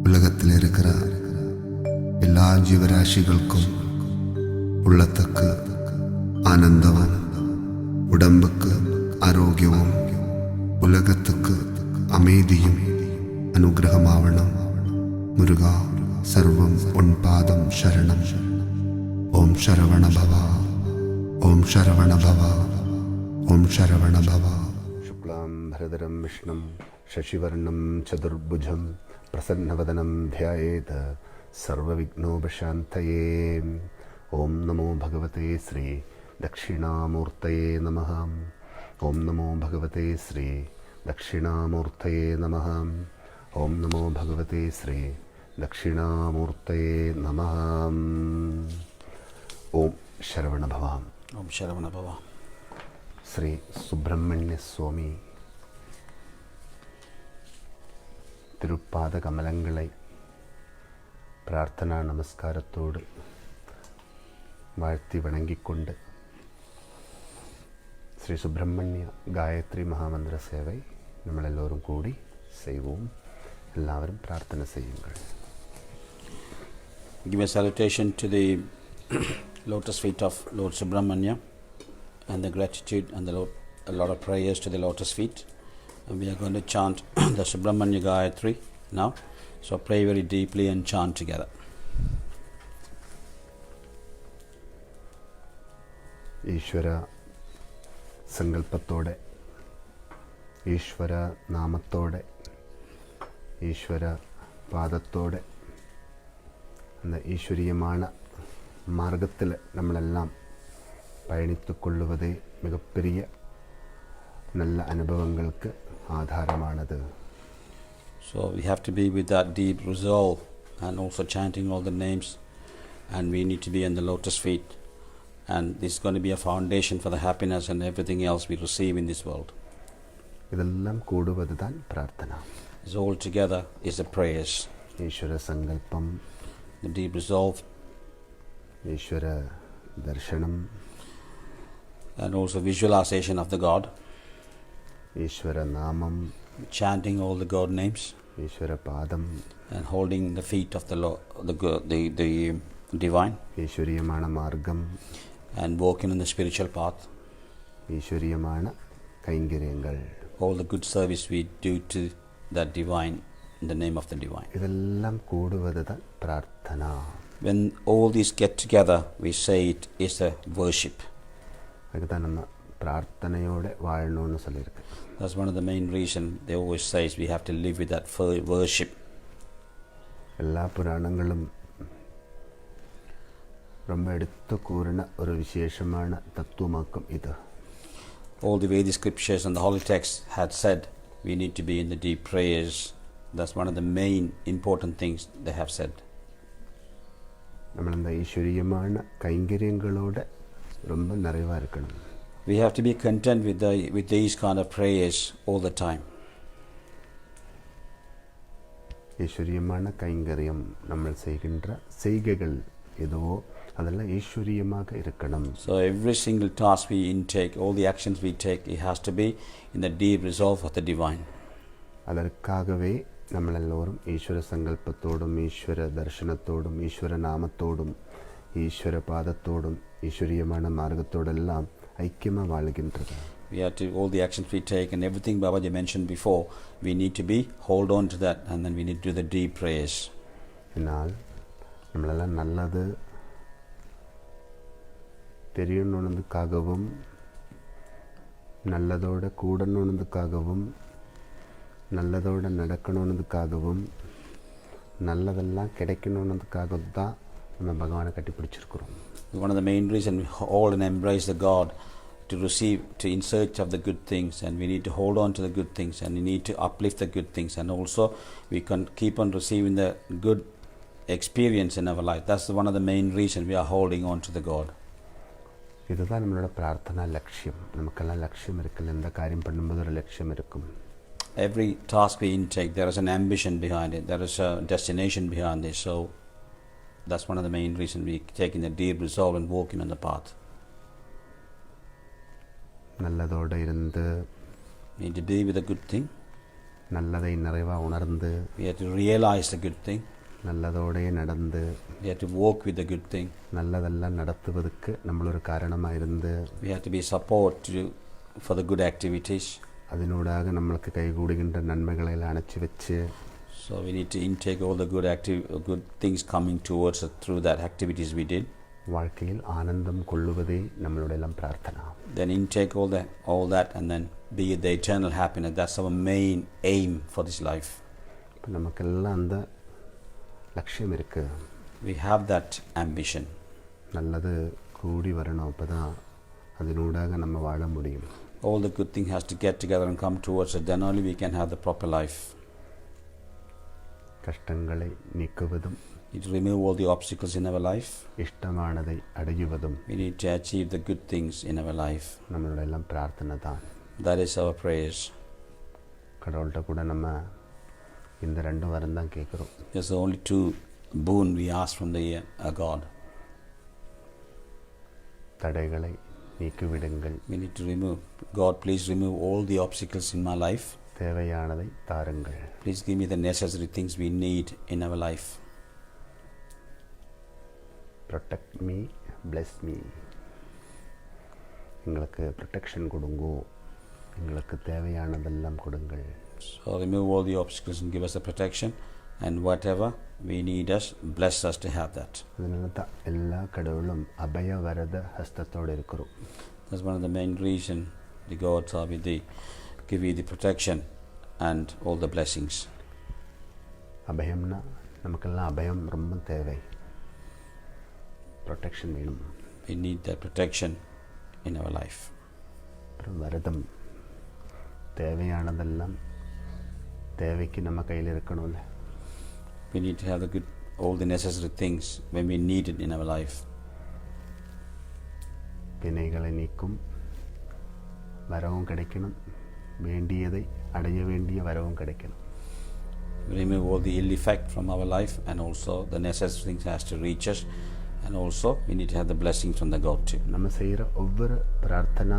உலகத்தில் இருக்கிற எல்லா ஜீவராசிகளுக்கும் உள்ளத்துக்கு ஆனந்தமும், உடம்புக்கு ஆரோக்கியமும், உலகத்துக்கு அமைதியும் அனுகிரகமாவணும். முருகா, சர்வம் உன் பாதம் சரணம். ஓம் சரவண பவா, ஓம் சரவண பவா, ஓம் சரவண பவா. சுக்லாம் பரதரம் விஷ்ணும் சசிவர்ணம் சதுர்புஜம் பிரசன்னவதனம் த்யாயேத் சர்வவிக்னோபசாந்தயே. ஓம் நமோ பகவதே ஸ்ரீ தட்சிணாமூர்த்தயே நமः. ஓம் நமோ பகவதே ஸ்ரீ தட்சிணாமூர்த்தயே நமः. ஓம் நமோ பகவதே ஸ்ரீ தட்சிணாமூர்த்தயே நமः. ஓம் சரவண பவா. ஓம் சரவண பவா. ஸ்ரீ சுப்பிரமணிய சுவாமி திருப்பாத கமலங்களை பிரார்த்தனா நமஸ்காரத்தோடு வாழ்த்தி வணங்கிக் கொண்டு ஸ்ரீ சுப்பிரமணிய காயத்ரி மகாமந்திர சேவை നമ്മൾ எல்லோரும் கூடி செய்வோம். எல்லாரும் பிரார்த்தனை செய்யுங்கள். Give a salutation to the lotus feet of Lord Subramanya and the gratitude and a lot of prayers to the lotus feet. And we are going to chant the Subramanya Gayatri now. So pray very deeply and chant together. ഈശ്വര സങ്കല്പത്തോടെ, ഈശ്വര നാമത്തോടെ, ഈശ്വര പാദത്തോടെ அந்த ஈஸ்வரியமான மார்க்கத்தில் നമ്മളെല്ലാം பயணித்து கொள்ளுவதே மிகப்பெரிய நல்ல அனுபவங்களுக்கு ஆதாரமானது. So we have to be with that deep resolve and also chanting all the names, and we need to be on the lotus feet, and this is going to be a foundation for the happiness and everything else we receive in this world. ഇതെല്ലാം കൂടുന്നത് താൻ പ്രാർത്ഥന. This all together is the prayers. ഈശ്വര സങ്കല്പം, The deep resolve, ഈശ്വര ദർശനം, and also visualization of the God, ഈശ്വര നാമം, chanting all the God names, ഈശ്വര പാദം, and holding the feet of the the divine, ഈശ്വരീയമാണ് മാർഗം, and walking in the spiritual path, ഈശ്വരീയമാണ് കൈങ്കര്യങ്ങൾ. all the good service we do to that divine in the name of the divine. ഇതെല്ലാം കൂടുന്നത് താൻ പ്രാർത്ഥന. When all these get together, we say it is a worship. அதுக்கு தான் நம்ம பிரார்த்தனையோட வாழணும்னு சொல்லியிருக்கு. That's one of the main reasons they always say we have to live with that worship. എല്ലാ പുരാണങ്ങളും ரொம்ப എടുത്തു കൂറിന ഒരു വിശേഷമാണ് തത്വമാക്കം ഇത്. All the Vedic scriptures and the holy texts had said we need to be in the deep prayers. That's one of the main important things they have said. നമ്മളെന്താ ഈശ്വരീയമാണ് കൈങ്കര്യങ്ങളോടെ ரொம்ப நிறைவாக இருக்கணும். We have to be content with these kind of prayers all the time. ഈശ്വരീയமான கைங்கரியம் നമ്മൾ செய்கின்ற செய்கைகள் எதுவோ அதெல்லாம் ஈஸ்வரியமாக இருக்கணும். So every single task we intake, all the actions we take, it has to be in the deep resolve of the divine. அதற்காகவே നമ്മളെല്ലാവരും ഈശ്വര സങ്കല്പത്തോടും ഈശ്വര ദർശനത്തോടും ഈശ്വര നാമത്തോടും ഈശ്വര പാദത്തോടും ഈശ്വരീയமான മാർഗത്തോടെല്ലാം ഐക്യமாக വാഴുகின்றது. We have to, all the actions we take and everything Babaji mentioned before, we need to be hold on to that, and then we need to do the deep prayers. എന്നാൽ നമ്മളെല്ലാം നല്ലത് தெரியணுன்றதுக்காகவும் நல்லதோட கூடணுன்றதுக்காகவும் நல்லதோட நடக்கணுன்றதுக்காகவும் நல்லதெல்லாம் கிடைக்கணுன்றதுக்காகவும் தான் நம்ம பகவானை கட்டி பிடிச்சிருக்கிறோம். One of the main reasons we hold and embrace the God to receive, to in search of the good things, and we need to hold on to the good things, and we need to uplift the good things, and also we can keep on receiving the good experience in our life. That's one of the main reasons we are holding on to the God. இதுதான் நம்மளோட பிரார்த்தனா லட்சியம். நமக்கெல்லாம் லட்சியம் இருக்குல்ல, எந்த காரியம் பண்ணும்போது ஒரு லட்சியம் இருக்கும். Every task we intake, there is an ambition behind it, there is a destination behind it. So that's one of the main reasons we taking the deep resolve and walking on the path. நல்லதோட இருந்து need to be with a good thing, நல்லதை நிறைவாக உணர்ந்து we have to realize the good thing, நல்லதோடே நடந்து we have to walk with the good thing, நல்லதெல்லாம் நடத்துவதற்கு நம்மளொரு காரணமாக இருந்து we have to be support for the good activities. அதனூடாக நம்மளுக்கு கைகூடுகின்ற நன்மைகளை எல்லாம் அணைச்சி வச்சு So we need to intake all the good things coming towards us through that activities we did. வாழ்க்கையில் ஆனந்தம் கொள்ளுவதே நம்மளுடைய எல்லாம் பிரார்த்தனை. Then intake all that and then be the eternal happiness. That's our main aim for this life. இப்போ நமக்கெல்லாம் அந்த லட்சியம் இருக்கு. We have that ambition. நல்லது கூடி வரணும், அப்போ தான் அதனூடாக நம்ம வாழ முடியும். All the good thing has to get together and come towards us. Then only we can have the proper life. கஷ்டங்களை நீக்குவதும் To remove all the obstacles in our life. இஷ்டமானதை அடையுவதும் We need to achieve the good things in our life. நம்மளோட எல்லாம் பிரார்த்தனை தான். That is our prayers. கடவுள்கிட்ட கூட நம்ம இந்த ரெண்டு வரம் தான் கேட்குறோம். There's only two boon we ask from the God. தடைகளை நீக்கிவிடுங்கள். We need to remove. God, please remove all the obstacles in my life. தேவையானதை தாருங்கள். Please give me the necessary things we need in our life. Protect me, bless me. எங்களுக்கு protection கொடுங்கோ, எங்களுக்கு தேவையானதெல்லாம் கொடுங்கள். So remove all the obstacles and give us the protection, and whatever we need us, bless us to have that. அதனால தான் எல்லா கடவுளும் அபய வரத ஹஸ்தத்தோடு இருக்கிறோம். That's one of the main reason the gods are with thee, give you the protection and all the blessings. அபயம்னா நமக்கெல்லாம் அபயம் ரொம்ப தேவை. Protection வேணும். We need that protection in our life. அப்புறம் வரதம், தேவையானதெல்லாம் தேவைக்கு நம்ம கையில் இருக்கணும்ல. We need to have all the necessary things when we need it in our life. வினைகளை நீக்கும் வரவும் கிடைக்கணும், வேண்டியதை அடைய வேண்டிய வரவும் கிடைக்கணும். Remove all the ill effect from our life, and also the necessary things has to reach us, and also we need to have the blessings from the God too. நம்ம செய்கிற ஒவ்வொரு பிரார்த்தனா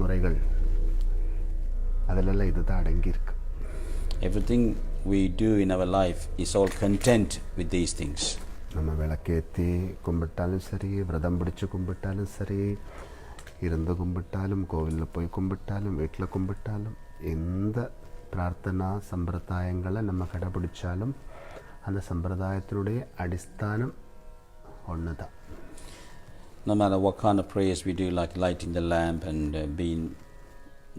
முறைகள் அதிலெல்லாம் இதுதான் அடங்கியிருக்கு. Everything we do in our life is all content with these things. நம்ம விளக்கேற்றி கும்பிட்டாலும் சரி, விரதம் பிடிச்சி கும்பிட்டாலும் சரி, இருந்து கும்பிட்டாலும், கோவிலில் போய் கும்பிட்டாலும், வீட்டில் கும்பிட்டாலும், எந்த பிரார்த்தனா சம்பிரதாயங்களை நம்ம கடைபிடிச்சாலும் அந்த சம்பிரதாயத்தினுடைய அடிஸ்தானம் ஒன்று தான். No matter what kind of prayers we do, like lighting the lamp and being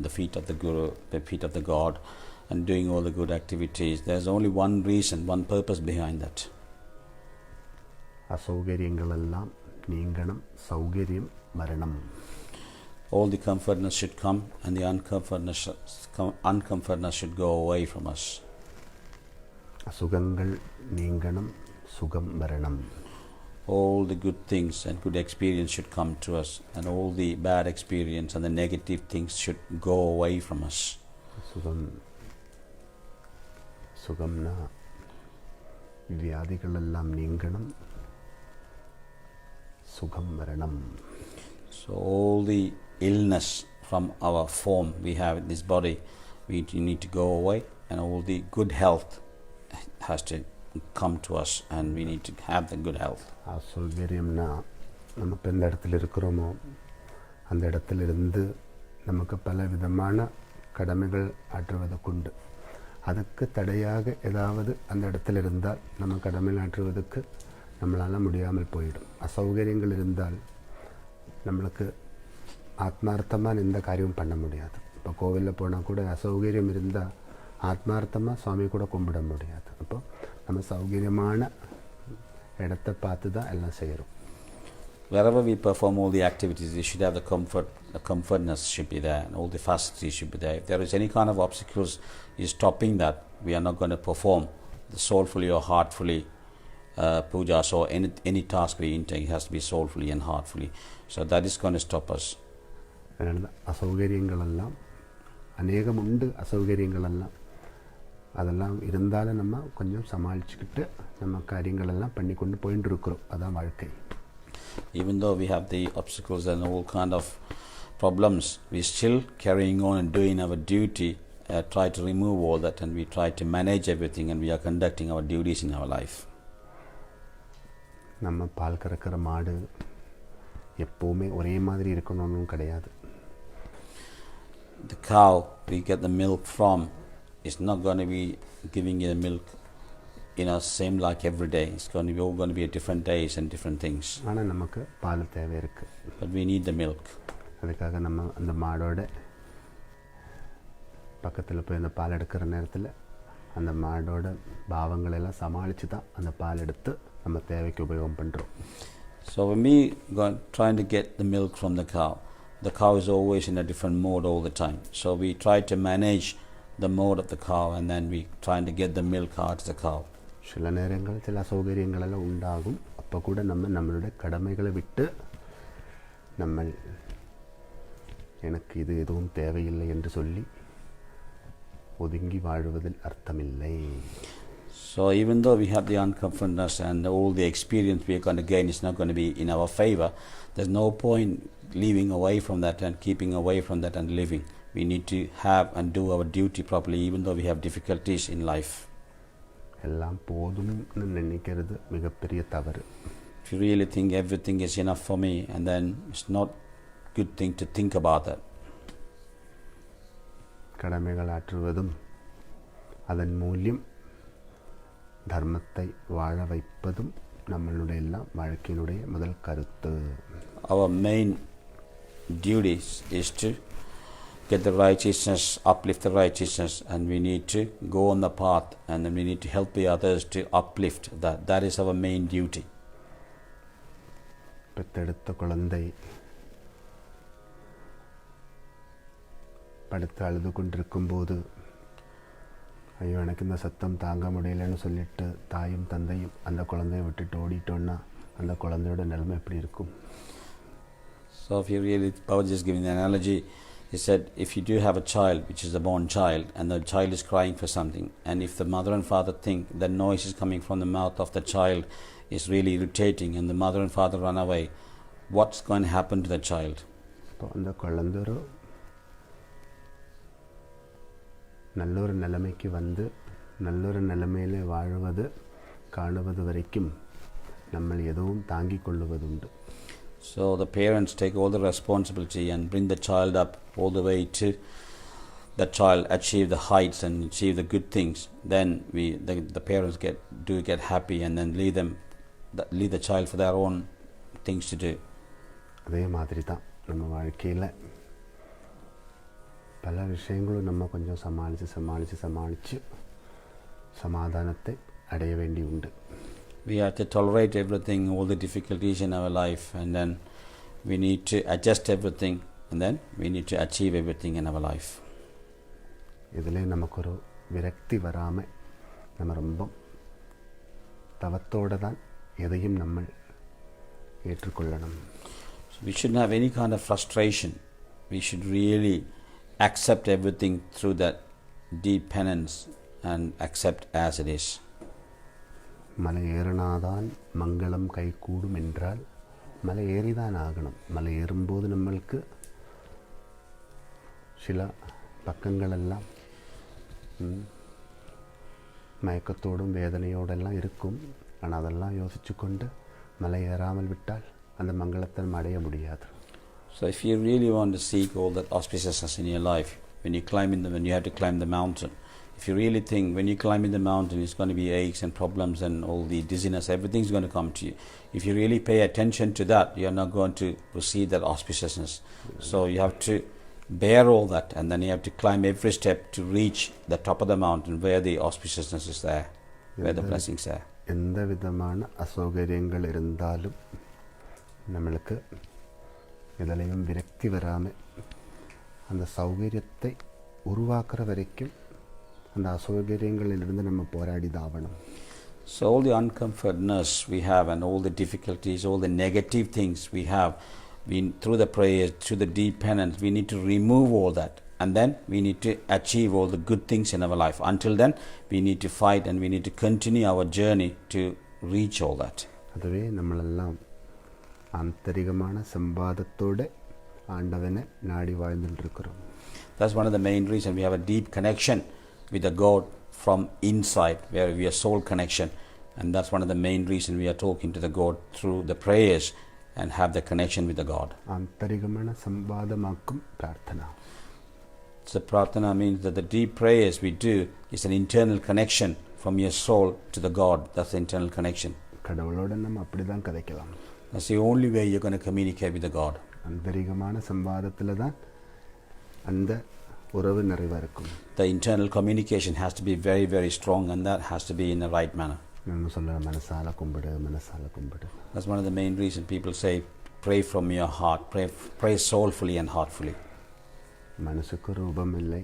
the feet of the Guru, the feet of the God, and doing all the good activities, there's only one reason, one purpose behind that. அசௌகரியங்களெல்லாம் நீங்கணும், சௌகரியம் வரணும். All the comfortness should come, and the uncomfortness should go away from us. அசுகங்கள் நீங்கணும், சுகம் வரணும். All the good things and good experience should come to us, and all the bad experience and the negative things should go away from us. சுகம்னா வியாதிகளெல்லாம் நீங்கணும், சுகம் வரணும். So all the illness from our form we have in this body, we need to go away, and all the good health has to come to us, and we need to have the good health. அசௌகரியம்னா நம்ம இப்போ எந்த இடத்துல இருக்கிறோமோ அந்த இடத்துலிருந்து நமக்கு பல விதமான கடமைகள் ஆற்றுவதற்குண்டு. அதுக்கு தடையாக ஏதாவது அந்த இடத்துல இருந்தால் நம்ம கடமைகள் ஆற்றுவதற்கு நம்மளால் முடியாமல் போயிடும். அசௌகரியங்கள் இருந்தால் நம்மளுக்கு ஆத்மார்த்தமாக எந்த காரியமும் பண்ண முடியாது. இப்போ கோவிலில் போனால் கூட அசௌகரியம் இருந்தால் ஆத்மார்த்தமாக சுவாமி கூட கும்பிட முடியாது. அப்போ நம்ம சௌகரியமான இடத்தை பார்த்து தான் எல்லாம் செய்கிறோம். Wherever we perform all the activities, we should have the comfortness should be there, and all the facilities should be there. If there is any kind of obstacles is stopping that, we are not going to perform the soulfully or heartfully pujas or any task we intake. It has to be soulfully and heartfully. So that is going to stop us. அதனால அசௌகரியங்களெல்லாம் அநேகம் உண்டு. அசௌகரியங்களெல்லாம் அதெல்லாம் இருந்தாலும் நம்ம கொஞ்சம் சமாளிச்சுக்கிட்டு நம்ம காரியங்களெல்லாம் பண்ணி கொண்டு போயிட்டு இருக்கிறோம். அதான் வாழ்க்கை. Even though we have the obstacles and all kind of problems, we still carrying on and doing our duty try to remove all that, and we try to manage everything, and we are conducting our duties in our life. நம்ம பால் கறக்கிற மாடு எப்போவுமே ஒரே மாதிரி இருக்கணும்னு கிடையாது. The cow we get the milk from is not going to be giving you the milk same like every day. It's going to be at different days and different things. ஆனால் நமக்கு பால் தேவை இருக்கு. But we need the milk. அதுக்காக நம்ம அந்த மாடோட பக்கத்தில் போய் அந்த பால் எடுக்கிற நேரத்தில் அந்த மாடோட பாவங்களெல்லாம் சமாளித்து தான் அந்த பால் எடுத்து நம்ம தேவைக்கு உபயோகம் பண்ணுறோம். So when we trying to get the milk from the cow is always in a different mode all the time. So we try to manage the mode of the cow, and then we trying to get the milk out of the cow. சில நேரங்கள் சில அசௌகரியங்களெல்லாம் உண்டாகும். அப்போ கூட நம்மளுடைய கடமைகளை விட்டு நம்ம எனக்கு இது எதுவும் தேவையில்லை என்று சொல்லி ஒதுங்கி வாழ்வதில் அர்த்தமில்லை. So even though we have the uncomfortness and all the experience we are going to gain is not going to be in our favor, there's no point leaving away from that and keeping away from that and living. We need to have and do our duty properly even though we have difficulties in life. எல்லாம் போதும்னு நினைக்கிறது மிகப்பெரிய தவறு. If you really think everything is enough for me, and then it's not good thing to think about that. கடமைகள் ஆற்றுவதும் அதன் மூலம் தர்மத்தை வாழ வைப்பதும் நம்மளுடைய எல்லாம் வாழ்க்கையினுடைய முதல் கருத்து. Our main duties is to get the righteousness, uplift the righteousness, and we need to go on the path, and then we need to help the others to uplift that. That is our main duty. பெத்தெடுத்த குழந்தை படுத்து அழுது கொண்டிருக்கும்போது ஐயோ எனக்கு இந்த சத்தம் தாங்க முடியலன்னு சொல்லிட்டு தாயும் தந்தையும் அந்த குழந்தையை விட்டுட்டு ஓடிட்டோன்னா அந்த குழந்தையோட நிலைமை எப்படி இருக்கும்? So if you really, I was just giving the analogy, he said if you do have a child which is a born child and the child is crying for something, and if the mother and father think the noise is coming from the mouth of the child is really irritating and the mother and father run away, what's going to happen to the child? அந்த குழந்தை ஒரு நல்லொரு நிலைமைக்கு வந்து நல்லொரு நிலைமையிலே வாழ்வது காணுவது வரைக்கும் நம்ம எதுவும் தாங்கிக் கொள்ளுவதுண்டு. So the parents take all the responsibility and bring the child up all the way to the child achieve the heights and achieve the good things. Then the parents get happy and then leave the child for their own things to do. அதே மாதிரி தான் நம்ம வாழ்க்கையில் பல விஷயங்களும் நம்ம கொஞ்சம் சமாளித்து சமாதானத்தை அடைய வேண்டி உண்டு. We have to tolerate everything, all the difficulties in our life, and then we need to adjust everything, and then we need to achieve everything in our life. இதிலே நமக்கு ஒரு விரக்தி வராமல் நம்ம ரொம்ப தவத்தோடு தான் எதையும் நம்ம ஏற்றுக்கொள்ளணும். So we shouldn't have any kind of frustration. We should really accept everything through that deep penance and accept as it is. மலை ஏறினாதான் மங்களம் கைகூடும் என்றால் மலை ஏறிதான் ஆகணும். மலை ஏறும்போது நம்மளுக்கு சில பக்கங்களெல்லாம் மயக்கத்தோடும் வேதனையோடெல்லாம் இருக்கும். ஆனால் அதெல்லாம் யோசித்து கொண்டு மலை ஏறாமல் விட்டால் அந்த மங்களத்தை நம்ம அடைய முடியாது. So if you really want to seek all that auspiciousness in your life, when you have to climb the mountain, if you really think when you climb in the mountain it's going to be aches and problems and all the dizziness, everything's going to come to you. If you really pay attention to that, you're not going to receive that auspiciousness. So you have to bear all that, and then you have to climb every step to reach the top of the mountain where the auspiciousness is there, where the blessings are. எந்த விதமான அசௌகரியங்கள் இருந்தாலும் நம்மளுக்கு எதிலையும் விரக்தி வராமல் அந்த சௌகரியத்தை உருவாக்குற வரைக்கும் அந்த அசௌகரியங்களிலிருந்து நம்ம போராடி தாவணும். So all the uncomfortness we have and all the difficulties, all the negative things we have, through the prayers, through the deep penance, we need to remove all that, and then we need to achieve all the good things in our life. Until then we need to fight and we need to continue our journey to reach all that. அதுவே நம்மளெல்லாம் ஆந்தரிகமான சம்பாதத்தோடு ஆண்டவனை நாடி வாழ்ந்துட்டுருக்கிறோம். That's one of the main reasons we have a deep connection with the God from inside, where we are soul connection. And that's one of the main reasons we are talking to the God through the prayers and have the connection with the God. ആന്തരികமான സംവാദമാക്കും പ്രാർത്ഥന. So prarthana means that the deep prayers we do is an internal connection from your soul to the God. That's the internal connection. கடவுளோட நம்ம அப்படிதான் கதைக்கலாம். That's the only way you're going to communicate with the God. ஆந்தரிகமான சம்வாதத்தில் தான் அந்த உறவு நிறைவாக இருக்கும். The internal communication has to be very, very strong, and that has to be in the right manner. நம்ம சொல்ல மனசால கும்பிடு, மனசால கும்பிடு. That's one of the main reasons people say, pray from your heart, pray soulfully and heartfully. மனசுக்கு ரூபம் இல்லை.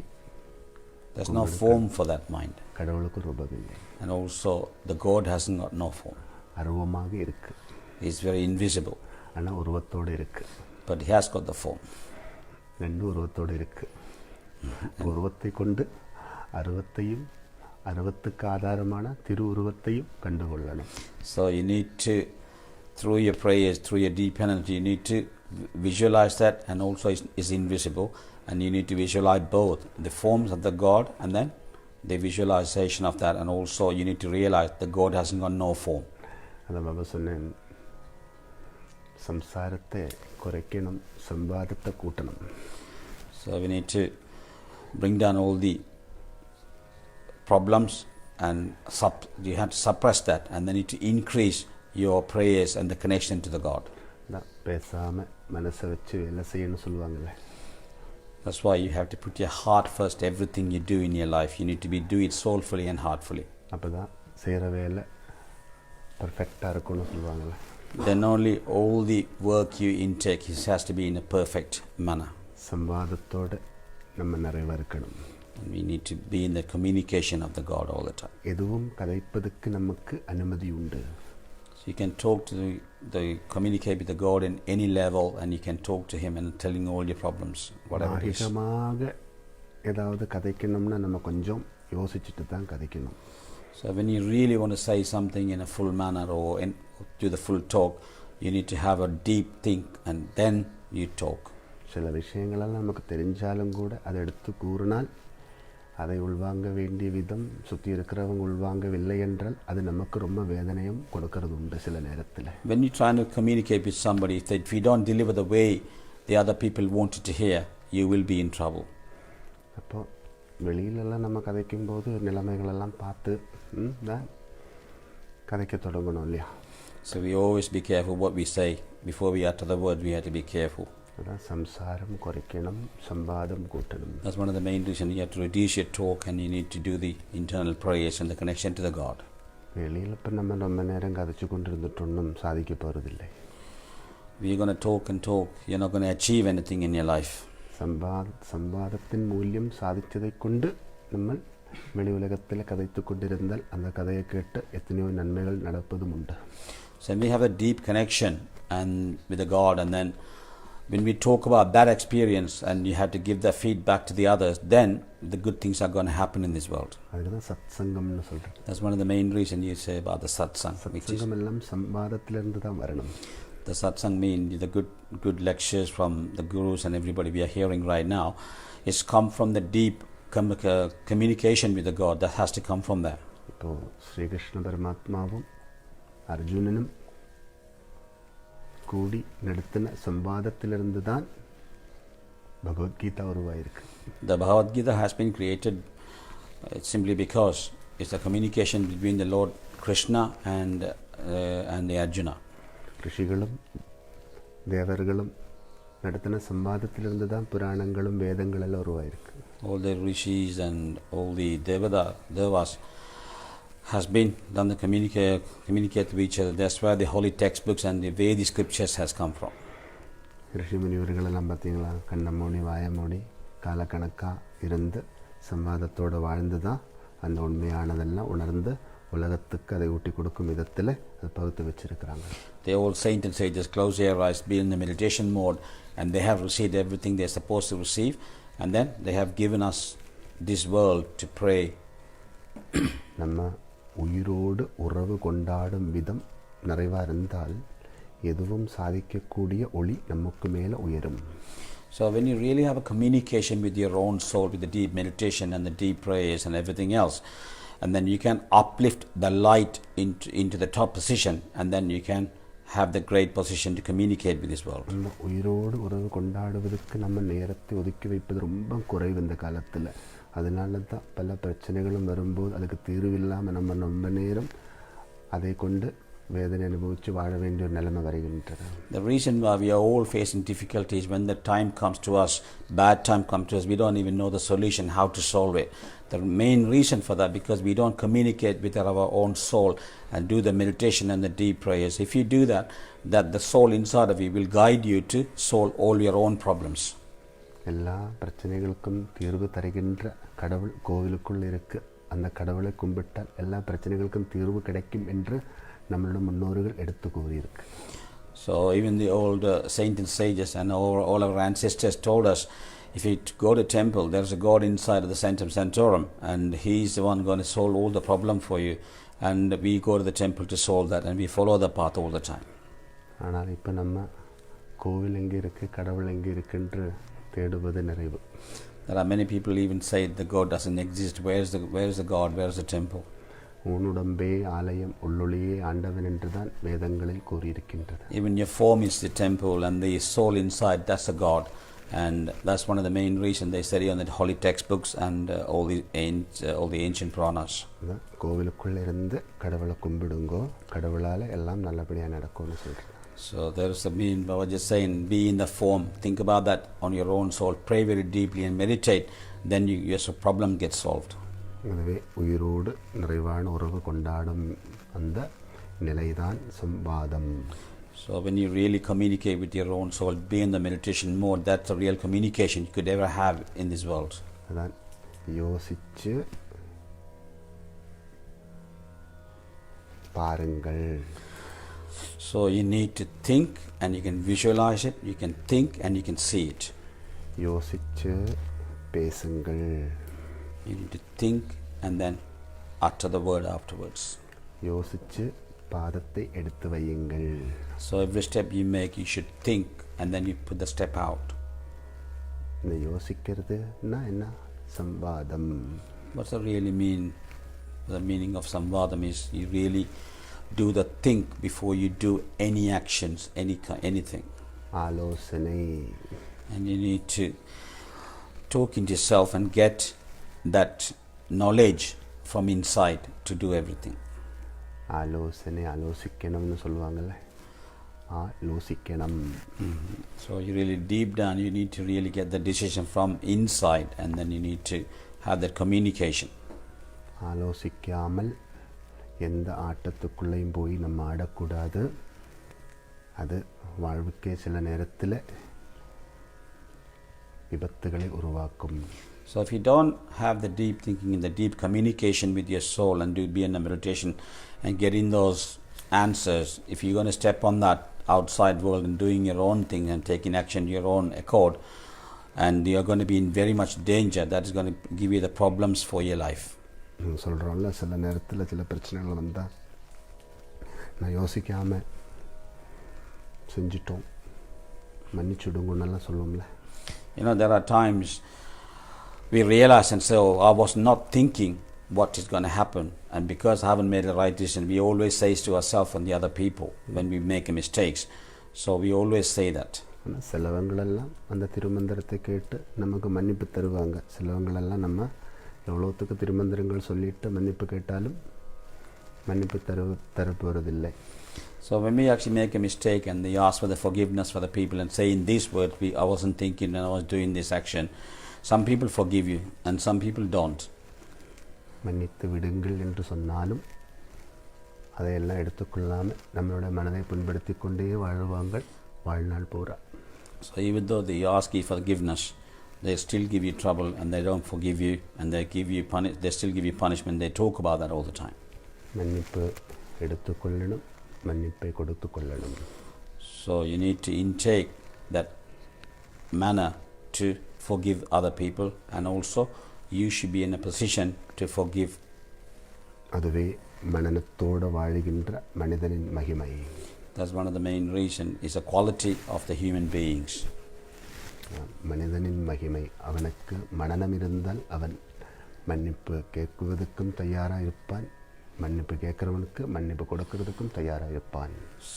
There's no form for that mind. கடவுளுக்கு ரூபம் இல்லை. And also the God hasn't got no form. அருவமாக இருக்கு. He's very invisible. ஆனால் உருவத்தோடு இருக்கு. But he has got the form. ரெண்டு உருவத்தோடு இருக்கு. உருவத்தை கொண்டு அருவத்தையும் அருவத்துக்கு ஆதாரமான திரு உருவத்தையும் கண்டுகொள்ளணும். So you need to, through your prayers, through your deep penance, you need to visualize that, and also is invisible, and you need to visualize both the forms of the God and then the visualization of that, and also you need to realize the God hasn't got no form. அந்த பாபா சொன்னேன், സംസാരത്തെ കുറയ്ക്കണം, സംവാദത്തെ കൂട്ടണം. So we need to bring down all the problems, and you have to suppress that, and then you need to increase your prayers and the connection to the God. பேசாம மனசை வச்சு வேலை செய்யணும்னு சொல்லுவாங்கல்ல. That's why you have to put your heart first. Everything you do in your life, you need to do it soulfully and heartfully. அப்பதான் செய்கிற வேலை பர்ஃபெக்டாக இருக்கும்னு சொல்லுவாங்கல்ல. Then only all the work you intake has to be in a perfect manner. സംവാദത്തോടെ நம்ம நிறைவாக இருக்கணும். And we need to be in the communication of the God all the time. எதுவும் கதைப்பதற்கு நமக்கு அனுமதி உண்டு. So you can talk to communicate with the God in any level, and you can talk to him and telling all your problems, whatever it is. அதிகமாக ஏதாவது கதைக்கணும்னா நம்ம கொஞ்சம் யோசிச்சுட்டு தான் கதைக்கணும். So when you really want to say something in a full manner or do the full talk, you need to have a deep think, and then you talk. சில விஷயங்களெல்லாம் நமக்கு தெரிஞ்சாலும் கூட அதை எடுத்து கூறினால் அதை உள்வாங்க வேண்டிய விதம் சுற்றி இருக்கிறவங்க உள்வாங்கவில்லை என்றால் அது நமக்கு ரொம்ப வேதனையும் கொடுக்கறது உண்டு சில நேரத்தில். When you try to communicate with somebody, if you don't deliver the way the other people wanted to hear, you will be in trouble. அப்போ வெளியிலெல்லாம் நம்ம கதைக்கும்போது நிலைமைகளெல்லாம் பார்த்து தான் கதைக்க தொடங்கணும் இல்லையா? So we always be careful what we say. Before we utter the word, we have to be careful. அதான் சம்சாரம் குறைக்கணும், சம்பாதம் கூட்டணும். That's one of the main reasons you have to reduce your talk, and you need to do the internal prayers and the connection to the God. வெளியில் இப்போ நம்ம ரொம்ப நேரம் கதைச்சு கொண்டு இருந்துட்டோன்னும் சாதிக்க போகிறதில்லை. We're going to talk and talk. You're not going to achieve anything in your life. சம்பாதத்தின் மூல்யம் சாதித்ததை கொண்டு நம்ம வெளி உலகத்தில் கதைத்து கொண்டிருந்தால் அந்த கதையை கேட்டு எத்தனையோ நன்மைகள் நடப்பதும் உண்டு. So we have a deep connection and with the God, and then when we talk about that experience and you have to give that feedback to the others, then the good things are going to happen in this world. அதுதான் சத்சங்கம்னு சொல்கிறேன். That's one of the main reasons you say about the satsang. சத்சங்கம் எல்லாம் சம்பாதத்திலிருந்து தான் வரணும். The satsang means the good lectures from the gurus and everybody we are hearing right now is come from the deep communication with the God. That has to come from there. ഇപ്പോൾ ശ്രീകൃഷ്ണ പരമാത്മാവും അർജുനനും കൂടി നടത്തുന്ന സംവാദത്തിലിருந்து தான் பகவத்கீதா உருவாயிருக்கு. The Bhagavad Gita has been created simply because it's a communication between the Lord Krishna and the Arjuna. ഋഷികളും ദേവர்களும் நடத்தின സംവാദത്തിலிருந்து தான் புராணங்களும் வேதங்களெல்லாம் உருவாயிருக்கு. All the rishis and all the devas has been done to communicate with each other. That's where the holy textbooks and the Vedic scriptures has come from. ரிஷி முனிவர்களெல்லாம் பார்த்தீங்களா, கண்ண மூடி வாய மூடி காலக்கணக்காக இருந்து சம்வாதத்தோடு வாழ்ந்து தான் அந்த உண்மையானதெல்லாம் உணர்ந்து உலகத்துக்கு அதை ஊட்டி கொடுக்கும் விதத்தில் அதை பகுத்து வச்சிருக்கிறாங்க. They all saints and sages close their eyes, be in the meditation mode, and they have received everything they are supposed to receive, and then they have given us this world to pray. நம்ம உயிரோடு உறவு கொண்டாடும் விதம் நிறைவாக இருந்தால் எதுவும் சாதிக்கக்கூடிய ஒளி நமக்கு மேலே உயரும். So when you really have a communication with your own soul, with the deep meditation and the deep prayers and everything else, and then you can uplift the light into the top position, and then you can have the great position to communicate with this world. நம்ம உயிரோடு உறவு கொண்டாடுவதற்கு நம்ம நேரத்தை ஒதுக்கி வைப்பது ரொம்ப குறைவு இந்த காலத்தில். அதனால தான் பல பிரச்சனைகளும் வரும்போது அதுக்கு தீர்வு இல்லாமல் நம்ம ரொம்ப நேரம் அதை கொண்டு வேதனை அனுபவித்து வாழ வேண்டிய ஒரு நிலைமை வருகின்றது. The reason why we are all facing difficulties, when the time comes to us, bad time comes to us, we don't even know the solution, how to solve it. The main reason for that, because we don't communicate with our own soul and do the meditation and the deep prayers. If you do that, the soul inside of you will guide you to solve all your own problems. எல்லா பிரச்சனைகளுக்கும் தீர்வு தருகின்ற கடவுள் கோவிலுக்குள் இருக்கு. அந்த கடவுளை கும்பிட்டால் எல்லா பிரச்சனைகளுக்கும் தீர்வு கிடைக்கும் என்று நம்மளோட முன்னோர்கள் எடுத்து கூறியிருக்கு. So even the old saints and sages and all our ancestors told us, if you go to temple, there's a God inside of the Sanctum Sanctorum, and He's the one going to solve all the problem for you. And we go to the temple to solve that, and we follow the path all the time. ஆனால் இப்போ நம்ம கோவில் எங்கே இருக்குது, கடவுள் எங்கே இருக்குன்று தேடுவது நிறைவு. There are many people even say the God doesn't exist. Where is the God? Where is the temple? ஊனுடம்பே ஆலயம் உள்ளொளியே ஆண்டவன் என்று தான் வேதங்களில் கூறியிருக்கின்றது. Even your form is the temple, and the soul inside, that's the God. And that's one of the main reasons they study on the holy textbooks and all the ancient Puranas. கோவிலுக்குள்ளே இருந்து கடவுளை கும்பிடுங்கோ, கடவுளால் எல்லாம் நல்லபடியாக நடக்கும்னு சொல்கிறேன். So there is a mean, Baba just saying, be in the form, think about that on your own soul, pray very deeply and meditate, then your problem gets solved. எனவே உயிரோடு நிறைவான உறவு கொண்டாடும் அந்த நிலைதான் சம்வாதம். So when you really communicate with your own soul, be in the meditation mode, that's the real communication you could ever have in this world. அதான் யோசிச்சு பாருங்கள். So you need to think, and you can visualize it, you can think and you can see it. யோசிச்சு பேசுங்கள். You need to think and then utter the word afterwards. யோசிச்சு பாதத்தை எடுத்து வையுங்கள். So every step you make, you should think and then you put the step out. இந்த யோசிக்கிறதுனா என்ன? சம்வாதம். What's the really mean? The meaning of samvadam is you really do the think before you do any actions, anything. ஆலோசனை. And you need to talk into yourself and get that knowledge from inside to do everything. ஆலோசனை ஆலோசிக்கணும்னு சொல்லுவாங்கல்ல, ஆலோசிக்கணும். So you really deep down, you need to really get the decision from inside, and then you need to have that communication. ஆலோசிக்காமல் எந்த ஆட்டத்துக்குள்ளேயும் போய் நம்ம ஆடக்கூடாது. அது வாழ்வுக்கே சில நேரத்தில் விபத்துகளை உருவாக்கும். So if you don't have the deep thinking and the deep communication with your soul and be in a meditation and getting those answers, if you're going to step on that outside world and doing your own thing and taking action your own accord, and you're going to be in very much danger, that is going to give you the problems for your life. சொல்கிறோம்ல, சில நேரத்தில் சில பிரச்சனைகள் வந்தால் நான் யோசிக்காமல் செஞ்சிட்டோம், மன்னிச்சுடுங்கன்னெல்லாம் சொல்லுவோம்ல. You know, there are times we realize and say, oh, I was not thinking what is going to happen, and because I haven't made the right decision, we always say to ourselves and the other people when we make mistakes. So we always say that. ஆனால் சிலவங்களெல்லாம் அந்த திருமந்திரத்தை கேட்டு நமக்கு மன்னிப்பு தருவாங்க. சிலவங்களெல்லாம் நம்ம எவ்வளோத்துக்கு திருமந்திரங்கள் சொல்லிட்டு மன்னிப்பு கேட்டாலும் மன்னிப்பு தரப்போவதில்லை. So when we actually make a mistake and they ask for the forgiveness for the people and say in these words, I wasn't thinking when I was doing this action, some people forgive you and some people don't. மன்னித்து விடுங்கள் என்று சொன்னாலும் அதையெல்லாம் எடுத்துக்கொள்ளாமல் நம்மளோட மனதை புண்படுத்தி கொண்டே வாழ்வாங்க வாழ்நாள் பூரா. So even though they ask you for forgiveness, they still give you trouble and they don't forgive you, and they still give you punishment. They talk about that all the time. மன்னிப்பு எடுத்துக்கொள்ளணும், மன்னிப்பை கொடுத்து கொள்ளணும். So you need to intake that manner to forgive other people, and also you should be in a position to forgive. அதுவே மனநத்தோடு வாழுகின்ற மனிதனின் மகிமை. That's one of the main reasons, is a quality of the human beings. மனிதனின் மகிமை, அவனுக்கு மனநம் இருந்தால் அவன் மன்னிப்பு கேட்குவதற்கும் தயாராக இருப்பான், மன்னிப்பு கேட்குறவனுக்கு மன்னிப்பு கொடுக்கறதுக்கும் தயாராக இருப்பான்.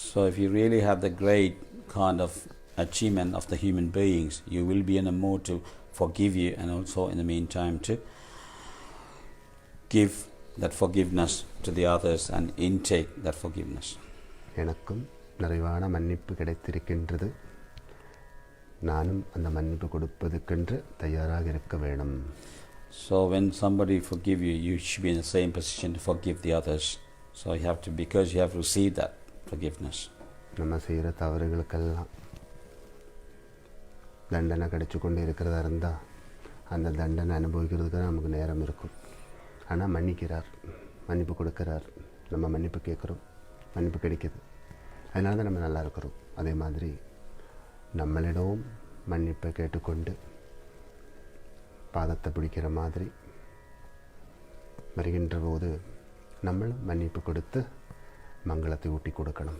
So if you really have the great kind of achievement of the human beings, you will be in a mood to forgive you, and also in the meantime to give that forgiveness to the others and intake that forgiveness. எனக்கும் நிறைவான மன்னிப்பு கிடைத்திருக்கின்றது, நானும் அந்த மன்னிப்பு கொடுப்பதற்கென்று தயாராக இருக்க வேணும். So when somebody forgive you, you should be in the same position to forgive the others. So you have to, because you have received that forgiveness. நம்ம செய்கிற தவறுகளுக்கெல்லாம் தண்டனை கிடைச்சி கொண்டு இருக்கிறதா இருந்தால் அந்த தண்டனை அனுபவிக்கிறதுக்கு நமக்கு நேரம் இருக்கும். ஆனால் மன்னிக்கிறார், மன்னிப்பு கொடுக்கிறார், நம்ம மன்னிப்பு கேட்குறோம், மன்னிப்பு கிடைக்கிது, அதனால தான் நம்ம நல்லா இருக்கிறோம். அதே மாதிரி நம்மளிடமும் மன்னிப்பை கேட்டுக்கொண்டு பாதத்தை பிடிக்கிற மாதிரி வருகின்ற போது நம்மளும் மன்னிப்பு கொடுத்து மங்களத்தை ஊட்டி கொடுக்கணும்.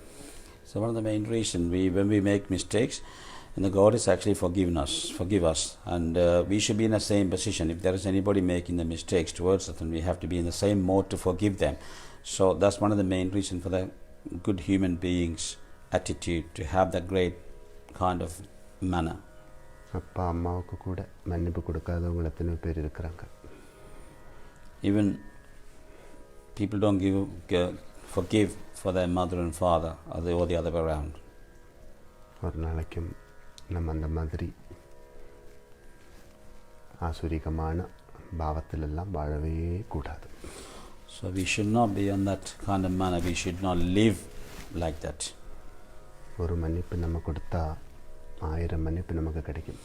So one of the main reasons when we make mistakes, and the God is actually forgive us, and we should be in the same position. If there is anybody making the mistakes towards us, then we have to be in the same mode to forgive them. So that's one of the main reasons for the good human beings attitude, to have that great kind of manner. அப்பா அம்மாவுக்கு கூட மன்னிப்பு கொடுக்காதவங்க எத்தனை பேர் இருக்கிறாங்க. Even people don't forgive for their mother and father, or the other way around. ஒரு நாளைக்கும் நம்ம அந்த மாதிரி ஆசுரிகமான பாவத்திலெல்லாம் வாழவே கூடாது. So we should not be on that kind of manner. We should not live like that. ஒரு மன்னிப்பு நம்ம கொடுத்தா 1000 மன்னிப்பு நமக்கு கிடைக்கும்.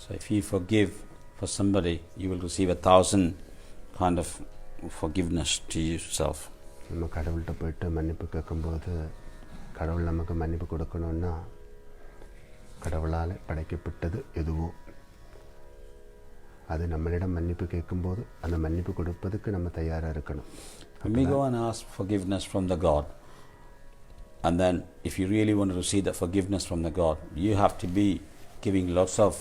So if you forgive for somebody, you will receive 1000 kind of forgiveness to yourself. நம்ம கடவுள்கிட்ட போயிட்டு மன்னிப்பு கேட்கும்போது கடவுள் நமக்கு மன்னிப்பு கொடுக்கணுன்னா கடவுளால் படைக்கப்பட்டது எதுவோ அது நம்மளிடம் மன்னிப்பு கேட்கும்போது அந்த மன்னிப்பு கொடுப்பதுக்கு நம்ம தயாராக இருக்கணும். When we go and ask forgiveness from the God, and then if you really want to receive that forgiveness from the God, you have to be giving lots of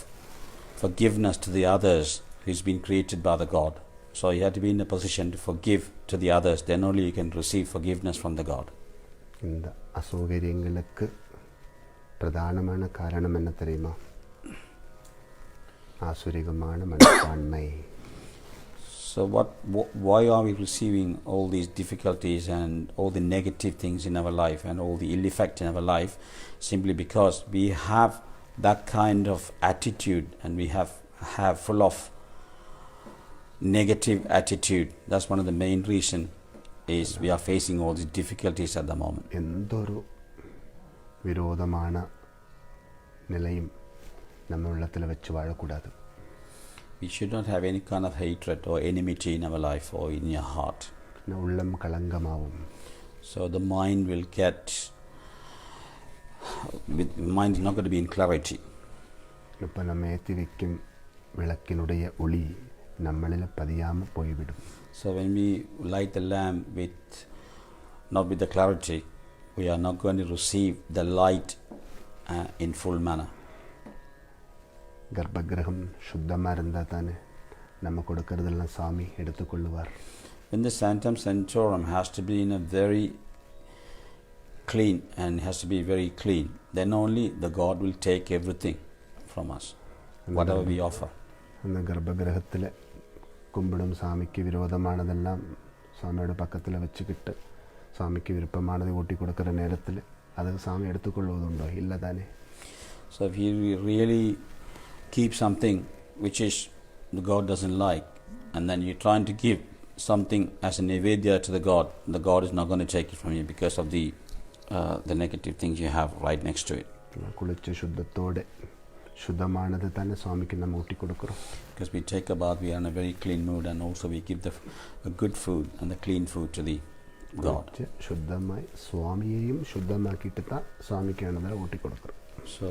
forgiveness to the others who's been created by the God. So you have to be in a position to forgive to the others, then only you can receive forgiveness from the God. இந்த அசௌகரியங்களுக்கு பிரதானமான காரணம் என்ன தெரியுமா? ஆசுரிகமான மனப்பான்மை. So why are we receiving all these difficulties and all the negative things in our life and all the ill effect in our life? Simply because we have that kind of attitude, and we have full of negative attitude. That's one of the main reason is we are facing all these difficulties at the moment. എന്തൊരു വിരോധமான നിലയും நம்ம உள்ளத்தில் வச்சு வாழக்கூடாது. We should not have any kind of hatred or enmity in our life or in your heart. உள்ளம் களங்கமாகும். So the mind will mind is not going to be in clarity. இப்போ நம்ம ஏற்றி வைக்கும் விளக்கினுடைய ஒளி நம்மளில் பதியாமல் போய்விடும். So when we light the lamp not with the clarity, we are not going to receive the light in full manner. கர்ப்பகிரகம் சுத்தமாக இருந்தால் தானே நம்ம கொடுக்கறதெல்லாம் சாமி எடுத்துக்கொள்ளுவார். When the sanctum sanctorum has to be in a very clean and has to be very clean, then only the God will take everything from us, whatever we offer. அந்த கர்ப்பகிரகத்தில் கும்பிடும் சாமிக்கு விரோதமானதெல்லாம் சாமியோட பக்கத்தில் வச்சுக்கிட்டு சாமிக்கு விருப்பமானதை ஊட்டி கொடுக்குற நேரத்தில் அது சாமி எடுத்துக்கொள்வதுண்டோ? இல்லை தானே. So if you really keep something which is the God doesn't like, and then you're trying to give something as a nevedya to the God is not going to take it from you because of the negative things you have right next to it. குளிச்சு சுத்தத்தோடு சுத்தமானது தானே சுவாமிக்கு நம்ம ஊட்டி கொடுக்குறோம். Because we take a bath, we are in a very clean mood, and also we give a good food and the clean food to the God. சுத்தமாய் சுவாமியையும் சுத்தமாக்கிட்டு தான் சுவாமிக்கானதில் ஊட்டி கொடுக்குறோம். So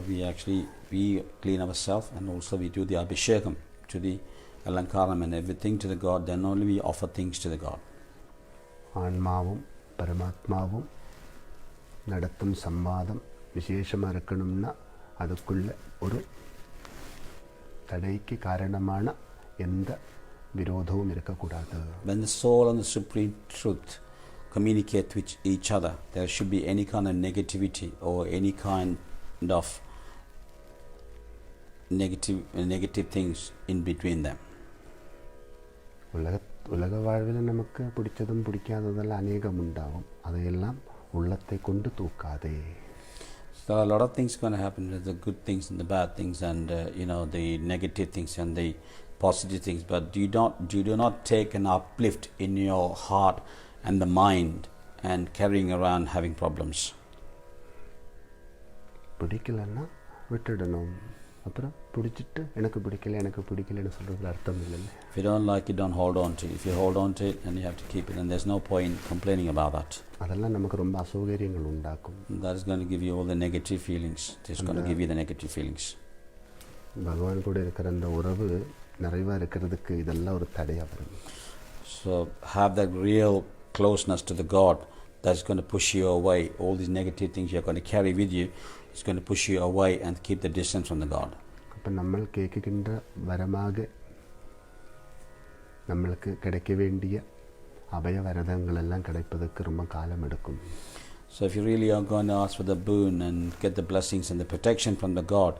we clean ourselves, and also we do the abhishekam to the alankaram and everything to the God, then only we offer things to the God. ஆன்மாவும் பரமாத்மாவும் நடத்தும் சம்வாதம் விசேஷமாக இருக்கணும்னா அதுக்குள்ள ஒரு தடைக்கு காரணமான எந்த விரோதமும் இருக்கக்கூடாது. When the soul and the supreme truth communicate with each other, there should be any kind of negativity or any kind of negative things in between them. உலக வாழ்வில் நமக்கு பிடிச்சதும் பிடிக்காததெல்லாம் அநேகம் உண்டாகும். அதையெல்லாம் உள்ளத்தை கொண்டு தூக்காதே. So a lot of things going to happen, the good things and the bad things, and the negative things and the positive things. But you do not take an uplift in your heart and the mind and carrying around having problems. பிடிக்கலன்னா விட்டுடணும். அப்புறம் பிடிச்சிட்டு எனக்கு பிடிக்கலன்னு சொல்கிறதுல அர்த்தம் இல்லைல்ல. If you don't like it, don't hold on to it. If you hold on to it, then you have to keep it, and there's no point complaining about that. அதெல்லாம் நமக்கு ரொம்ப அசௌகரியங்கள் உண்டாக்கும். That is going to give you all the negative feelings. It's going to give you the negative feelings. பகவான் கூட இருக்கிற அந்த உறவு நிறைவாக இருக்கிறதுக்கு இதெல்லாம் ஒரு தடையாக வரும். So have that real closeness to the God that's going to push you away. All these negative things you're going to carry with you, it's going to push you away and keep the distance from the God. அப்போ நம்ம கேட்கின்ற வரமாக நம்மளுக்கு கிடைக்க வேண்டிய அபய வரதங்கள் எல்லாம் கிடைப்பதற்கு ரொம்ப காலம் எடுக்கும். So if you really are going to ask for the boon and get the blessings and the protection from the God,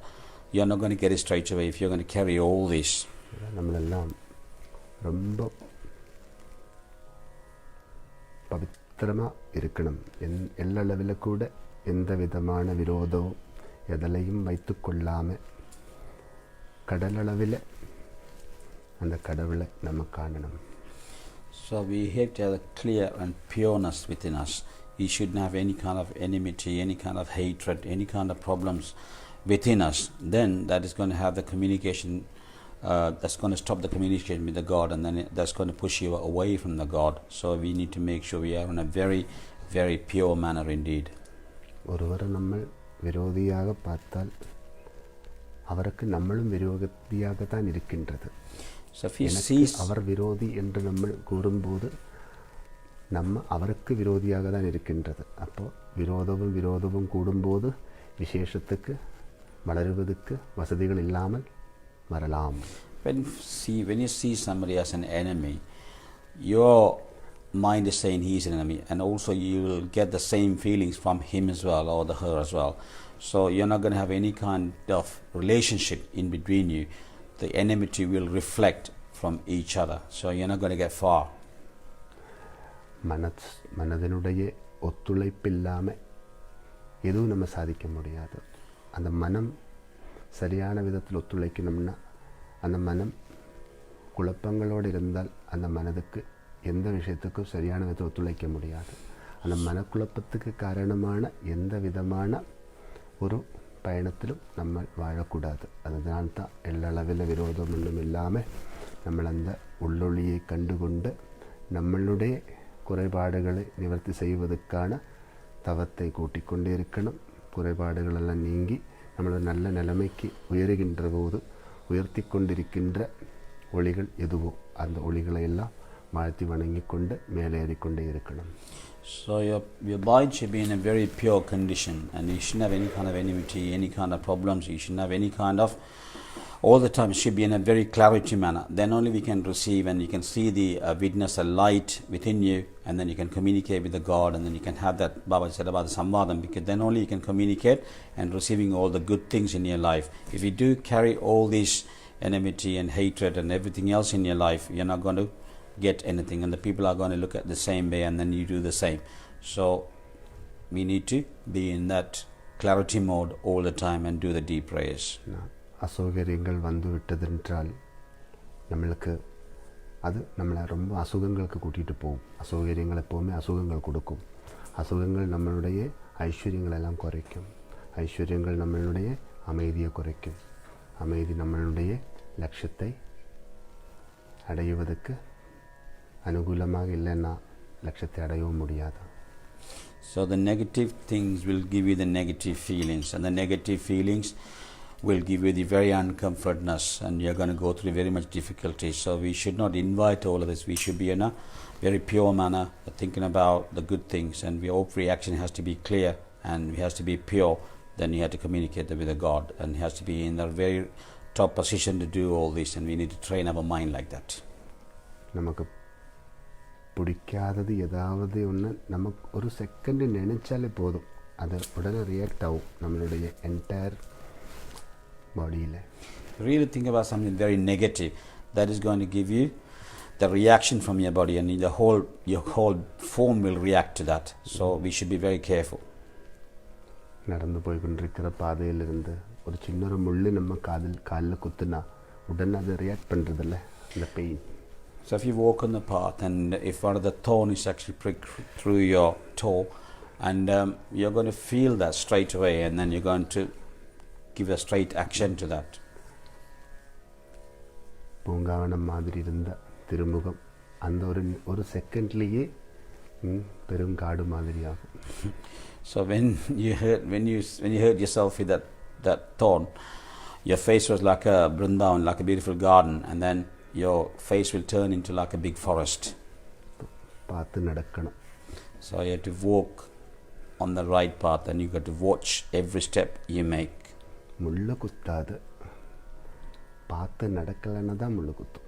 you're not going to get it straight away if you're going to carry all this. நம்மளெல்லாம் ரொம்ப பவித்திரமாக இருக்கணும். எல்லளவில் கூட எந்த விதமான விரோதம் எதலையும் வைத்து கொள்ளாமல் கடலளவில் அந்த கடவுளை நம்ம காணணும். So we have to have a clear and pureness within us. We shouldn't have any kind of enmity, any kind of hatred, any kind of problems within us. Then that is going to have the communication, that's going to stop the communication with the God, and then that's going to push you away from the God. So we need to make sure we are in a very, very pure manner indeed. ஒருவரை நம்ம விரோதியாக பார்த்தால் அவருக்கு நம்மளும் விரோதியாகத்தான் இருக்கின்றது. அவர் விரோதி என்று நம்ம கூறும்போது நம்ம அவருக்கு விரோதியாக தான் இருக்கின்றது. அப்போது விரோதமும் கூடும்போது விசேஷத்துக்கு வளருவதற்கு வசதிகள் இல்லாமல் வரலாம். When you see somebody as an enemy, your mind is saying he is an enemy, and also you will get the same feelings from him as well, or her as well. So you're not going to have any kind of relationship in between you. The enmity will reflect from each other, so you're not going to get far. மனதினுடைய ஒத்துழைப்பில்லாமல் எதுவும் நம்ம சாதிக்க முடியாது. அந்த மனம் சரியான விதத்தில் ஒத்துழைக்கணும்னா அந்த மனம் குழப்பங்களோடு இருந்தால் அந்த மனதுக்கு எந்த விஷயத்துக்கும் சரியான விதத்தில் ஒத்துழைக்க முடியாது. அந்த மனக்குழப்பத்துக்கு காரணமான எந்த விதமான ஒரு பயணத்திலும் நம்ம வாழக்கூடாது. அதனால் தான் எல்லளவில் விரோதம் ஒன்றும் இல்லாமல் நம்ம அந்த உள்ளொளியை கண்டுகொண்டு நம்மளுடைய குறைபாடுகளை நிவர்த்தி செய்வதற்கான தவத்தை கூட்டிக் கொண்டே இருக்கணும். குறைபாடுகளெல்லாம் நீங்கி நம்மளோட நல்ல நிலைமைக்கு உயருகின்ற போது உயர்த்தி கொண்டிருக்கின்ற ஒளிகள் எதுவோ அந்த ஒளிகளை எல்லாம் வாழ்த்தி வணங்கி கொண்டு மேலேறிக்கொண்டே இருக்கணும். So your mind should be in a very pure condition, and you shouldn't have any kind of enmity, any kind of problems. You shouldn't have any kind of, all the time it should be in a very clarity manner. Then only we can receive, and you can see the witness, a light within you, and then you can communicate with the God, and then you can have that, Baba said about the samvadam, because then only you can communicate and receiving all the good things in your life. If you do carry all this enmity and hatred and everything else in your life, you're not going to get anything, and the people are going to look at the same way, and then you do the same. So we need to be in that clarity mode all the time and do the deep prayers. அசௌகரியங்கள் வந்து விட்டதென்றால் நம்மளுக்கு அது நம்மளை ரொம்ப அசுகங்களுக்கு கூட்டிகிட்டு போகும். அசௌகரியங்கள் எப்போவுமே அசுகங்கள் கொடுக்கும். அசுகங்கள் நம்மளுடைய ஐஸ்வர்யங்களெல்லாம் குறைக்கும். ஐஸ்வர்யங்கள் நம்மளுடைய அமைதியை குறைக்கும். அமைதி நம்மளுடைய லட்சியத்தை அடைவதற்கு அனுகூலமாக இல்லைன்னா லட்சியத்தை அடையவும் முடியாது. So the negative things will give you the negative feelings, and the negative feelings will give you the very uncomfortness, and you're going to go through very much difficulty. So we should not invite all of this. We should be in a very pure manner, thinking about the good things, and our reaction has to be clear and it has to be pure. Then you have to communicate with the God, and it has to be in a very top position to do all this, and we need to train our mind like that. നമുക്ക് പിടിക്കാത്തത് ഏതാവത് ഒന്ന് നമുക്ക് ഒരു second നനച്ചാൽ പോതും, അത് ഉടനെ react ആവും നമ്മളുടെ entire ബോഡിയിൽ. Really think about something very negative that is going to give you the reaction from your body, and your whole form will react to that. So we should be very careful. நடந்து போய்கொண்டிருக்கிற பாதையிலிருந்து ஒரு சின்ன ஒரு முள்ளு நம்ம காலில் குத்துனா உடனே அது ரியாக்ட் பண்ணுறதில்ல, அந்த pain. So if you walk on the path and if one of the thorn is actually pricked through your toe, and you're going to feel that straight away, and then you're going to give a straight action to that. பூங்காவனம் மாதிரி இருந்த திருமுகம் அந்த ஒரு செகண்ட்லேயே பெருங்காடு மாதிரி ஆகும். So when you hurt yourself with that thorn, your face was like a Brindavan, like a beautiful garden, and then your face will turn into like a big forest. பார்த்து நடக்கணும். So you have to walk on the right path, and you got to watch every step you make. முள்ள குத்தாது, பார்த்து நடக்கலைன்னா தான் முள்ளு குத்தும்.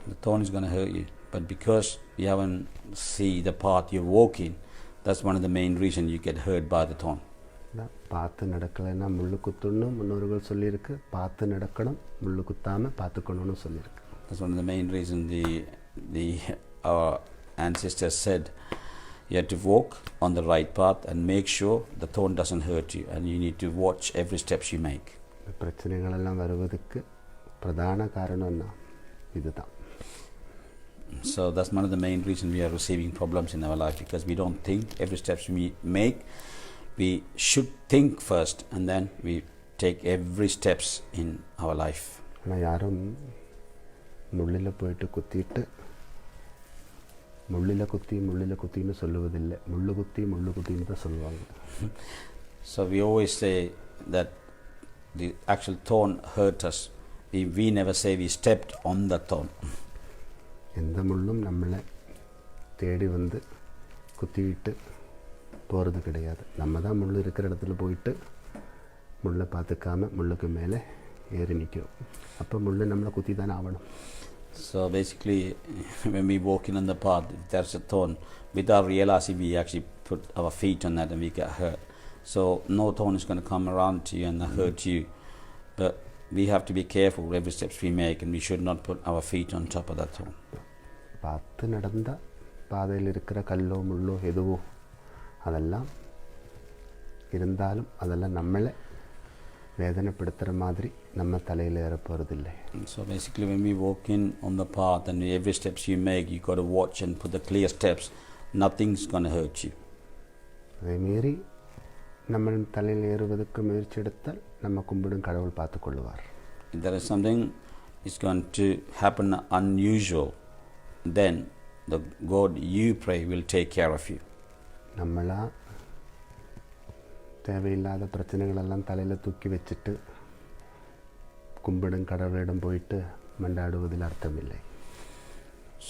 The thorn is going to hurt you, but because you haven't see the path you're walking, that's one of the main reasons you get hurt by the thorn. பார்த்து நடக்கலைன்னா முள்ளு குத்துன்னு முன்னோர்கள் சொல்லியிருக்கு, பார்த்து நடக்கணும், முள்ளு குத்தாமல் பார்த்துக்கணும்னு சொல்லியிருக்கு. That's one of the main reasons our ancestors said you have to walk on the right path and make sure the thorn doesn't hurt you, and you need to watch every steps you make. பிரச்சனைகளெல்லாம் வருவதுக்கு பிரதான காரணம் என்ன? இதுதான். So that's one of the main reasons we are receiving problems in our life, because we don't think every steps we make. We should think first, and then we take every steps in our life. ஆனால் யாரும் முள்ளில் போயிட்டு குத்திட்டு முள்ளில் குத்தின்னு சொல்லுவதில்லை, முள்ளு குத்தின்னு தான் சொல்லுவாங்க. So we always say that the actual thorn hurt us. We never say we stepped on the thorn. எந்த முள்ளும் நம்மளை தேடி வந்து குத்திவிட்டு போகிறது கிடையாது. நம்ம தான் முள் இருக்கிற இடத்துல போயிட்டு முள்ளை பார்த்துக்காம முள்ளுக்கு மேலே ஏறி நிற்கிறோம். அப்போ முள் நம்மளை குத்தி தானே ஆகணும். So basically, when we walking on the path, if there's a thorn, without realizing, we actually put our feet on that and we get hurt. So no thorn is going to come around to you and hurt you. But we have to be careful every steps we make, and we should not put our feet on top of that thorn. பார்த்து நடந்த பாதையில் இருக்கிற கல்லோ முள்ளோ எதுவோ அதெல்லாம் இருந்தாலும் அதெல்லாம் நம்மளை வேதனைப்படுத்துகிற மாதிரி நம்ம தலையில் ஏற போகிறதில்லை. So basically, when we walk in on the path, and every steps you make, you got to watch and put the clear steps. Nothing's going to hurt you. அதே மீறி நம்ம தலையில் ஏறுவதற்கு முயற்சி எடுத்தால் நம்ம கும்பிடும் கடவுள் பார்த்து கொள்வார். If there is something is going to happen unusual, then the God you pray will take care of you. நம்மளா தேவையில்லாத பிரச்சனைகளெல்லாம் தலையில் தூக்கி வச்சுட்டு கும்பிடும் கடவுளிடம் போயிட்டு மண்டாடுவதில் அர்த்தமில்லை.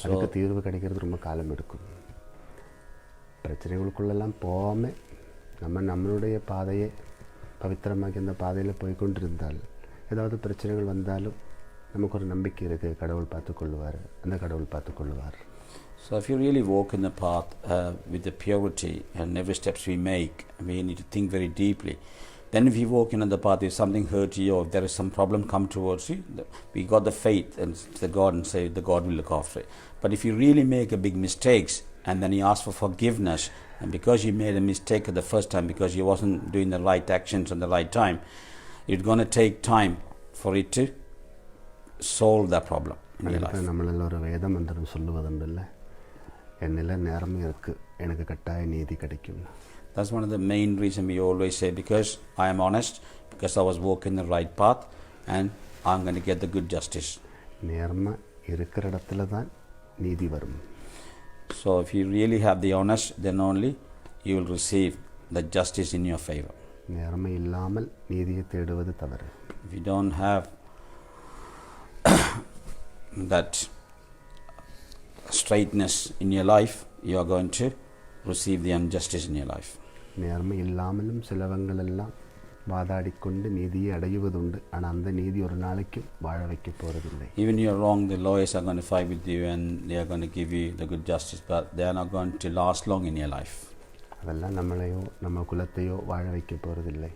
அதுக்கு தீர்வு கிடைக்கிறது ரொம்ப காலம் எடுக்கும். பிரச்சனைகளுக்குள்ளெல்லாம் போகாமல் நம்மளுடைய பாதையை பவித்திரமாக்கி அந்த பாதையில் போய்கொண்டிருந்தால் ஏதாவது பிரச்சனைகள் வந்தாலும் நமக்கு ஒரு நம்பிக்கை இருக்குது, கடவுள் பார்த்துக்கொள்வார், அந்த கடவுள் பார்த்துக்கொள்வார். So if you really walk in the path with the purity, and every steps we make, we need to think very deeply. Then if you walk in on the path, if something hurts you or if there is some problem come towards you, we got the faith and the God and say the God will look after it. But if you really make a big mistakes and then you ask for forgiveness, and because you made a mistake at the first time because you wasn't doing the right actions at the right time, it's going to take time for it to solve that problem in your life. நம்மளெல்லாம் ஒரு வேத மந்திரம் சொல்லுவதுண்டில்ல, என்னில் நேரமே இருக்குது, எனக்கு கட்டாய நீதி கிடைக்கும். That's one of the main reasons we always say, because I am honest, because I was walking the right path, and I'm going to get the good justice. நேர்மை இருக்கிற இடத்துல தான் நீதி வரும். So if you really have the honest, then only you will receive the justice in your favor. நேர்மை இல்லாமல் நீதியை தேடுவது தவறு. If you don't have that straightness in your life, you are going to receive the injustice in your life. நேர்மை இல்லாமலும் சிலவங்கள் எல்லாம் வாதாடிக்கொண்டு நீதியை அடையுவதுண்டு. ஆனால் அந்த நீதி ஒரு நாளைக்கும் வாழ வைக்க போகிறதில்லை. Even you are wrong, the lawyers are going to fight with you and they are going to give you the good justice, but they are not going to last long in your life. அதெல்லாம் நம்மளையோ நம்ம குலத்தையோ வாழ வைக்க போகிறதில்லை.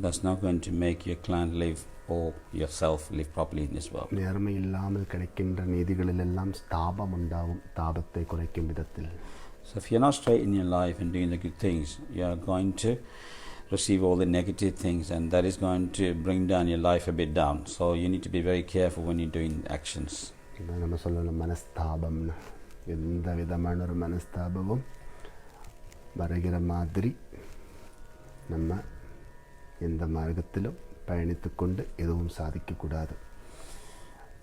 That's not going to make your clan live or yourself live properly in this world. நேர்மை இல்லாமல் கிடைக்கின்ற நீதிகளிலெல்லாம் ஸ்தாபம் உண்டாகும், தாபத்தை குறைக்கும் விதத்தில். So if you're not straight in your life and doing the good things, you are going to receive all the negative things, and that is going to bring down your life a bit down. So you need to be very careful when you're doing actions. இதான் நம்ம சொல்லணும் மனஸ்தாபம்னு. எந்த விதமான ஒரு மனஸ்தாபமும் வருகிற மாதிரி நம்ம எந்த மார்க்கத்திலும் பயணித்து கொண்டு எதுவும் சாதிக்கக்கூடாது.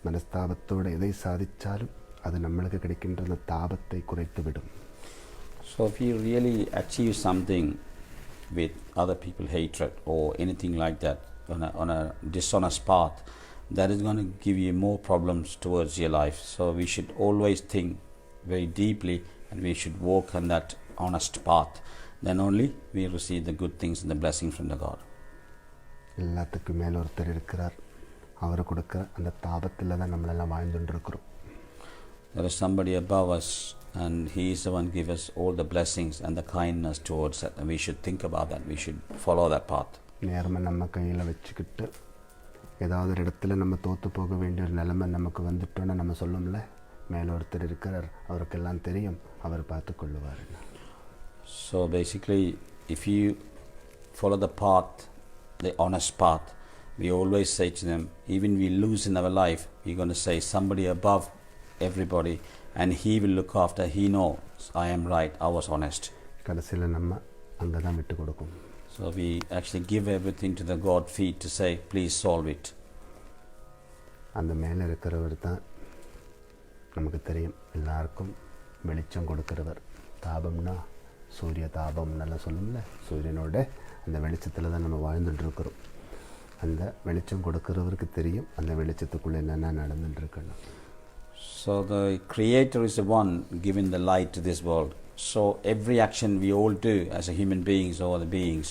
மனஸ்தாபத்தோடு எதை சாதித்தாலும் அது நம்மளுக்கு கிடைக்கின்ற அந்த தாபத்தை குறைத்து விடும். So if you really achieve something with other people hatred or anything like that on a dishonest path, that is going to give you more problems towards your life. So we should always think very deeply and we should walk on that honest path. Then only we receive the good things and the blessing from the God. எல்லாத்துக்கும் மேலே ஒருத்தர் இருக்கிறார். அவர் கொடுக்குற அந்த தாபத்தில் தான் நம்மளெல்லாம் வாழ்ந்துட்டு இருக்கிறோம். There is somebody above us and he is the one give us all the blessings and the kindness towards that, and we should think about that. We should follow that path. நேர்மை நம்ம கையில் வச்சுக்கிட்டு ஏதாவது ஒரு இடத்துல நம்ம தோற்று போக வேண்டிய ஒரு நிலைமை நமக்கு வந்துட்டோன்னா நம்ம சொல்லும்ல, மேலே ஒருத்தர் இருக்கிறார், அவருக்கெல்லாம் தெரியும், அவர் பார்த்து கொள்ளுவார். So basically, if you follow the path, the honest path, we always say to them, even we lose in our life, we're going to say somebody above everybody and he will look after. He knows I am right, I was honest. கடைசியில் நம்ம அங்கே தான் விட்டு கொடுக்கும். So we actually give everything to the God feet to say, please solve it. அந்த மேலே இருக்கிறவர் தான் நமக்கு தெரியும், எல்லாருக்கும் வெளிச்சம் கொடுக்கிறவர். தாபம்னா சூரிய தாபம் நல்லா சொல்லும்ல, சூரியனோட அந்த வெளிச்சத்தில் தான் நம்ம வாழ்ந்துட்டுருக்குறோம். அந்த வெளிச்சம் கொடுக்கிறவருக்கு தெரியும் அந்த வெளிச்சத்துக்குள்ளே என்னென்ன நடந்துட்டுருக்கணும். So the Creator is the one giving the light to this world. So every action we all do as a human beings or the beings,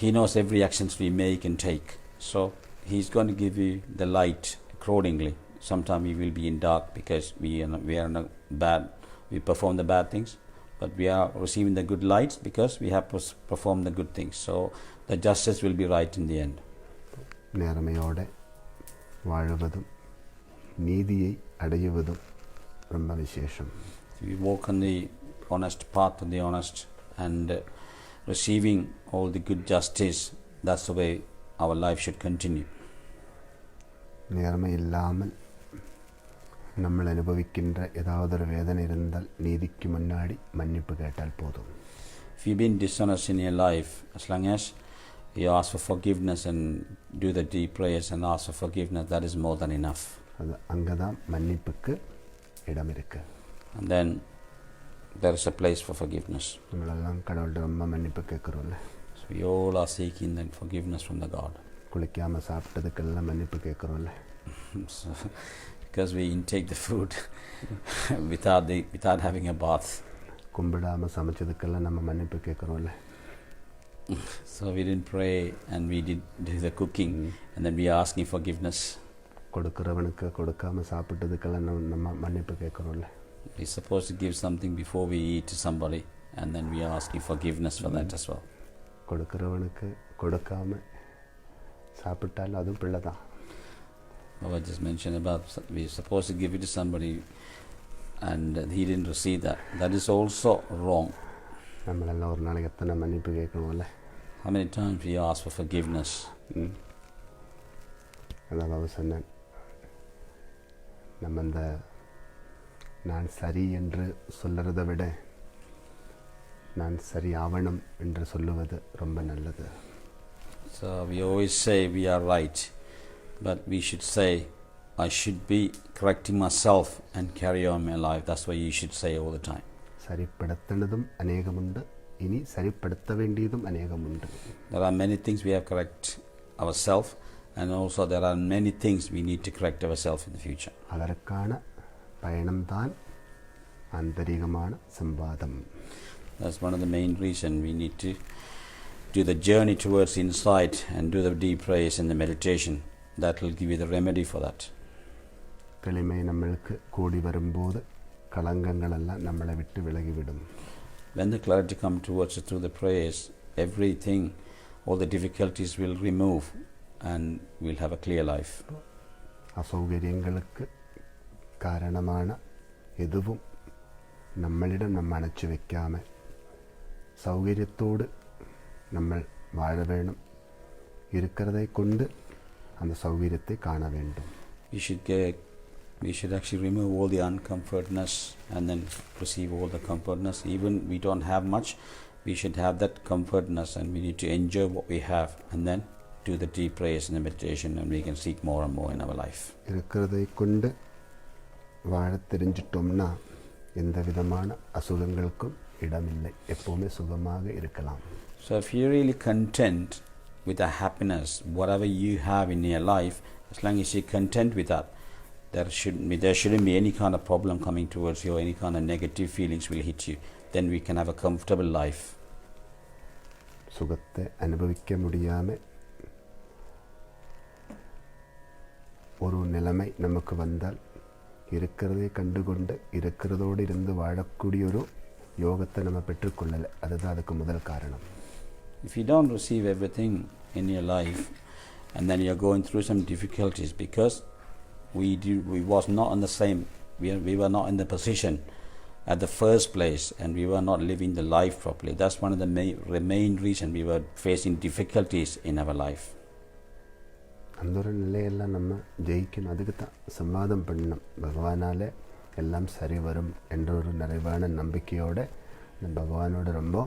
He knows every actions we make and take. So He's going to give you the light accordingly. Sometimes we will be in dark because we are in a bad, we perform the bad things, but we are receiving the good lights because we have performed the good things. So the justice will be right in the end. நேர்மையோடு வாழுவதும் நீதியை அடையுவதும் ரொம்ப விசேஷம். We walk on the honest path of the honest and receiving all the good justice. That's the way our life should continue. நேர்மை இல்லாமல் നമ്മൾ അനുഭവിக்கின்ற ஏதாவது ஒரு வேதனை இருந்தால் நீதிக்கு முன்னாடி மன்னிப்பு கேட்டால் போதும். If you've been dishonest in your life, as long as you ask for forgiveness and do the deep prayers and ask for forgiveness, that is more than enough. அது அங்கே தான் மன்னிப்புக்கு இடம் இருக்கு. And then there is a place for forgiveness. நம்மளெல்லாம் கடவுள்கிட்ட ரொம்ப மன்னிப்பு கேட்குறோம்ல. So we all are seeking that forgiveness from the God. குளிக்காமல் சாப்பிட்டதுக்கெல்லாம் மன்னிப்பு கேட்குறோம்ல. So, because we intake the food without having a bath. கும்பிடாமல் சமைச்சதுக்கெல்லாம் நம்ம மன்னிப்பு கேட்குறோம்ல. So we didn't pray and we did do the cooking and then we are asking forgiveness. கொடுக்குறவனுக்கு கொடுக்காமல் சாப்பிட்டதுக்கெல்லாம் நம்ம மன்னிப்பு கேட்குறோம்ல. We're supposed to give something before we eat to somebody and then we are asking forgiveness for that as well. கொடுக்குறவனுக்கு கொடுக்காமல் சாப்பிட்டாலும் அதுவும் பிள்ளை தான். I just mentioned about we're supposed to give it to somebody and he didn't receive that. That is also wrong. நம்மளெல்லாம் ஒரு நாளைக்கு எத்தனை மன்னிப்பு கேட்கணும்ல. How many times we ask for forgiveness? அதான் பாபு சொன்னேன், நம்ம இந்த நான் சரி என்று சொல்லுறதை விட நான் சரி ஆவணும் என்று சொல்லுவது ரொம்ப நல்லது. So we always say we are right, but we should say I should be correcting myself and carry on my life. That's what you should say all the time. சரிப்படுத்தினதும் அநேகமுண்டு, இனி சரிப்படுத்த வேண்டியதும் அநேகமுண்டு. There are many things we have correct ourselves and also there are many things we need to correct ourselves in the future. அதற்கான பயணம்தான் ஆந்தரிகமான சம்வாதம். That's one of the main reasons we need to do the journey towards insight and do the deep prayers and the meditation. That will give you the remedy for that. തെളിമ നമ്മൾക്ക് കൂടി വരുമ്പോൾ കളങ്കങ്ങളെല്ലാം നമ്മളെ വിട്ട് വിലകിവിടും. When the clarity comes towards us through the prayers, everything, all the difficulties will remove and we'll have a clear life. അസൗകര്യങ്ങൾക്ക് കാരണമാണ് എതുവും നമ്മളിடம் நம்ம அணைச்சி வைக்காம சௌகரியத்தோடு നമ്മൾ வாழ வேணும். இருக்கிறதை கொண்டு அந்த சௌகரியத்தை காண வேண்டும். We should actually remove all the uncomfortness and then receive all the comfortness. Even we don't have much, we should have that comfortness and we need to enjoy what we have and then do the deep prayers and the meditation and we can seek more and more in our life. இருக்கிறதை கொண்டு வாழ தெரிஞ்சிட்டோம்னா எந்த விதமான அசுகங்களுக்கும் இடமில்லை. எப்பவுமே சுகமாக இருக்கலாம். So if you're really content with the happiness, whatever you have in your life, as long as you're content with that, there shouldn't be any kind of problem coming towards you or any kind of negative feelings will hit you. Then we can have a comfortable life. சுகத்தை அனுபவிக்க முடியாம ஒரு நிலைமை நமக்கு வந்தால் இருக்கிறதை கண்டுகொண்டு இருக்கிறதோடு இருந்து வாழக்கூடிய ஒரு யோகத்தை நம்ம பெற்றுக்கொள்ளலை. அதுதான் அதுக்கு முதல் காரணம். If you don't receive everything in your life and then you're going through some difficulties because we was not in the same, we were not in the position at the first place and we were not living the life properly. That's one of the main reason we were facing difficulties in our life. அந்த ஒரு நிலையெல்லாம் நம்ம ஜெயிக்கணும். அதுக்கு தான் சமாதம் பண்ணணும். பகவானாலே எல்லாம் சரி வரும் என்ற ஒரு நிறைவான நம்பிக்கையோடு பகவானோட ரொம்ப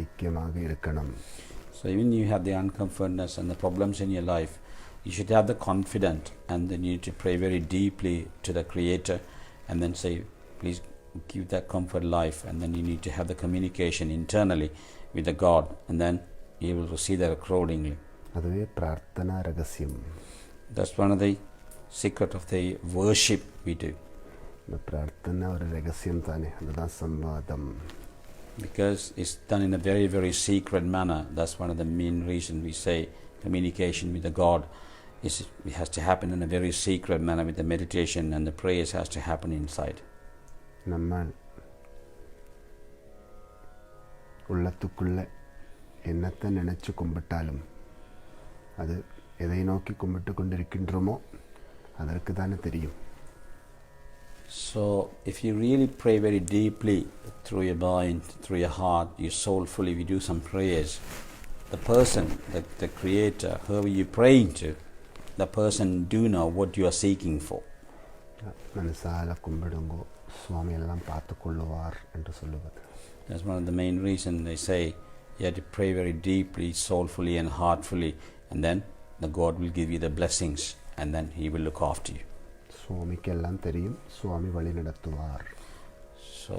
ஐக்கியமாக இருக்கணும். So even you have the uncomfortness and the problems in your life, you should have the confidence and then you need to pray very deeply to the Creator and then say, please give that comfort life, and then you need to have the communication internally with the God and then you will receive that accordingly. அதுவே பிரார்த்தனா ரகசியம். That's one of the secret of the worship we do. இந்த பிரார்த்தனா ஒரு ரகசியம் தானே, அதுதான் சம்வாதம். Because it's done in a very, very secret manner. That's one of the main reasons we say communication with the God it has to happen in a very secret manner with the meditation and the prayers has to happen inside. நம்ம உள்ளத்துக்குள்ள என்னத்தை நினைச்சு கும்பிட்டாலும் அது எதை நோக்கி கும்பிட்டு கொண்டிருக்கின்றோமோ அதற்கு தானே தெரியும். So if you really pray very deeply through your mind, through your heart, your soulfully, we do some prayers, the person, the Creator, whoever you're praying to, the person do know what you are seeking for. மனசால கும்பிடுங்கோ சுவாமி எல்லாம் பார்த்துக்கொள்ளுவார் என்று சொல்லுவது. That's one of the main reasons they say you have to pray very deeply, soulfully and heartfully, and then the God will give you the blessings and then He will look after you. சுவாமிக்கு எல்லாம் தெரியும், சுவாமி வழி நடத்துவார். So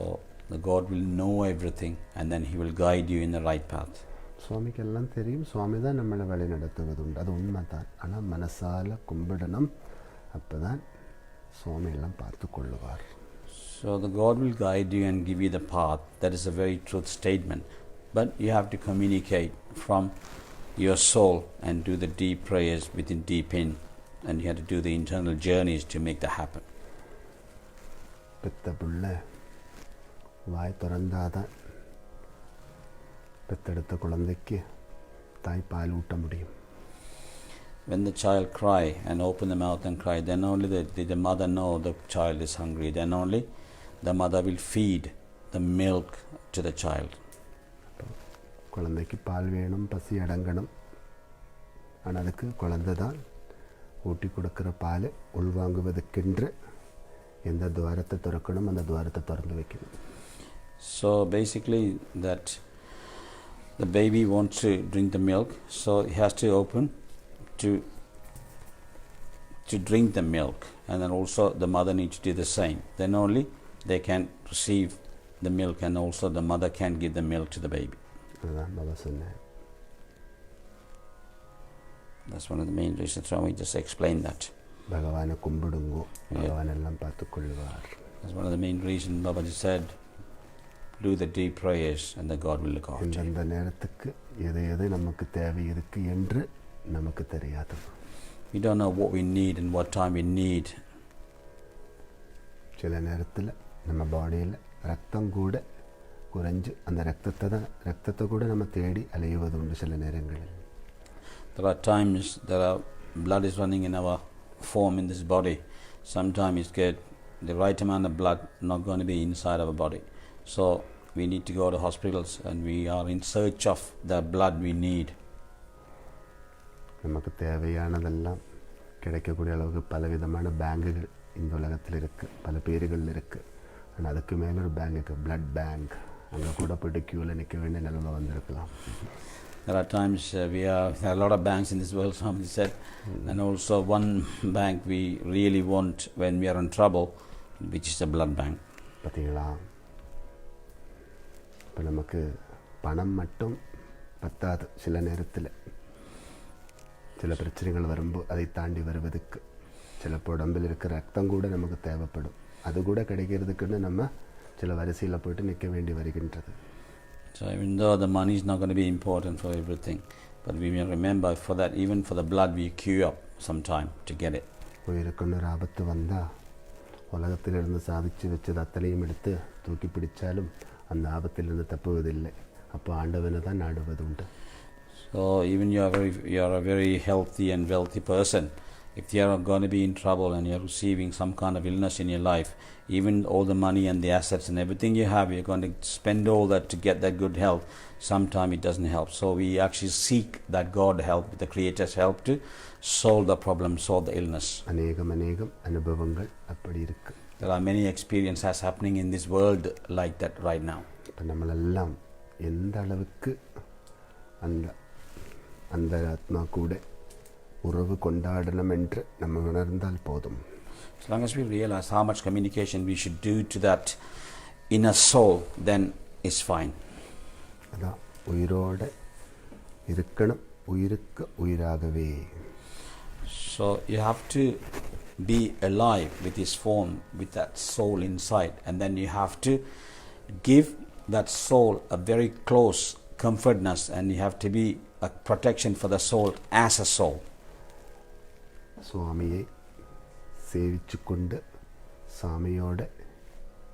the God will know everything and then He will guide you in the right path. சுவாமிக்கு எல்லாம் தெரியும், சுவாமி தான் நம்மளை வழி நடத்துவது உண்டு, அது உண்மைதான். ஆனால் மனசால கும்பிடணும், அப்போ தான் சுவாமி எல்லாம் பார்த்து கொள்ளுவார். So the God will guide you and give you the path. That is a very truth statement. But you have to communicate from your soul and do the deep prayers within deep in. And you have to do the internal journeys to make that happen. பெத்த பிள்ளை வாய் திறந்தாதான் பெத்தெடுத்த குழந்தைக்கு தாய் பால் ஊட்ட முடியும். When the child cry and open the mouth and cry, then only the mother know the child is hungry. Then only the mother will feed the milk to the child. குழந்தைக்கு பால் வேணும், பசி அடங்கணும். ஆனால் அதுக்கு குழந்தை தான் ஊட்டி கொடுக்குற பால் உள்வாங்குவதற்கென்று எந்த துவாரத்தை திறக்கணும் அந்த துவாரத்தை திறந்து வைக்கணும். So basically that the baby wants to drink the milk, so he has to open to drink the milk, and then also the mother needs to do the same. Then only they can receive the milk and also the mother can give the milk to the baby. அதுதான் பாபா சொன்னேன். That's one of the main reasons why we just explained that. பகவானை கும்பிடுங்கோ, பகவான் எல்லாம் பார்த்து கொள்வார். That's one of the main reasons Babaji said, do the deep prayers, and the God will look after you. எந்தெந்த நேரத்துக்கு எது எது நமக்கு தேவை இருக்கு என்று நமக்கு தெரியாது. We don't know what we need and what time we need. சில நேரத்தில் நம்ம பாடியில் ரத்தம் கூட குறைஞ்சு அந்த ரத்தத்தை கூட நம்ம தேடி அலையுவது உண்டு சில நேரங்களில். There are times that our blood is running in our form in this body. Sometimes it's get the right amount of blood not going to be inside our body. So we need to go to hospitals and we are in search of the blood we need. நமக்கு தேவையானதெல்லாம் கிடைக்கக்கூடிய அளவுக்கு பலவிதமான பேங்குகள் இந்த உலகத்தில் இருக்குது, பல பேர்கள் இருக்குது. ஆனால் அதுக்கு மேலே ஒரு பேங்க் இருக்குது, பிளட் பேங்க். அங்கே கூட போய்ட்டு க்யூவில் நிற்க வேண்டிய நிலைமை வந்திருக்கலாம். There are times there are a lot of banks in this world, somebody said, and also one bank we really want when we are in trouble, which is the blood bank. பார்த்தீங்களா, இப்போ நமக்கு பணம் மட்டும் பத்தாது. சில நேரத்தில் சில பிரச்சனைகள் வரும்போது அதை தாண்டி வருவதுக்கு சிலப்போ உடம்பில் இருக்கிற ரத்தம் கூட நமக்கு தேவைப்படும். அது கூட கிடைக்கிறதுக்குன்னு நம்ம சில வரிசையில் போய்ட்டு நிற்க வேண்டி வருகின்றது. So even though the money is not going to be important for everything, but we may remember for that, even for the blood we queue up some time to get it. உயிருக்குன்னு ஒரு ஆபத்து வந்தால் உலகத்திலிருந்து சாதிச்சு வச்சது அத்தனையும் எடுத்து தூக்கி பிடிச்சாலும் அந்த ஆபத்திலிருந்து தப்புவதில்லை. அப்போ ஆண்டவனை தான் நாடுவது உண்டு. So even you are a very healthy and wealthy person, if you are going to be in trouble and you are receiving some kind of illness in your life, even all the money and the assets and everything you have, you're going to spend all that to get that good health. Sometimes it doesn't help. So we actually seek that God help, the Creator's help to solve the problem, solve the illness. அநேகம் அனுபவங்கள் அப்படி இருக்கு. There are many experiences happening in this world like that right now. இப்போ நம்மளெல்லாம் எந்த அளவுக்கு அந்த ஆத்மா கூட உறவு கொண்டாடணும் என்று நம்ம உணர்ந்தால் போதும். As long as we realize how much communication we should do to that inner soul, then it's fine. அதான் உயிரோட இருக்கணும், உயிருக்கு உயிராகவே. So you have to be alive with this form, with that soul inside, and then you have to give that soul a very close comfortness, and you have to be a protection for the soul as a soul. சுவாமியை சேவிச்சு கொண்டு சாமியோட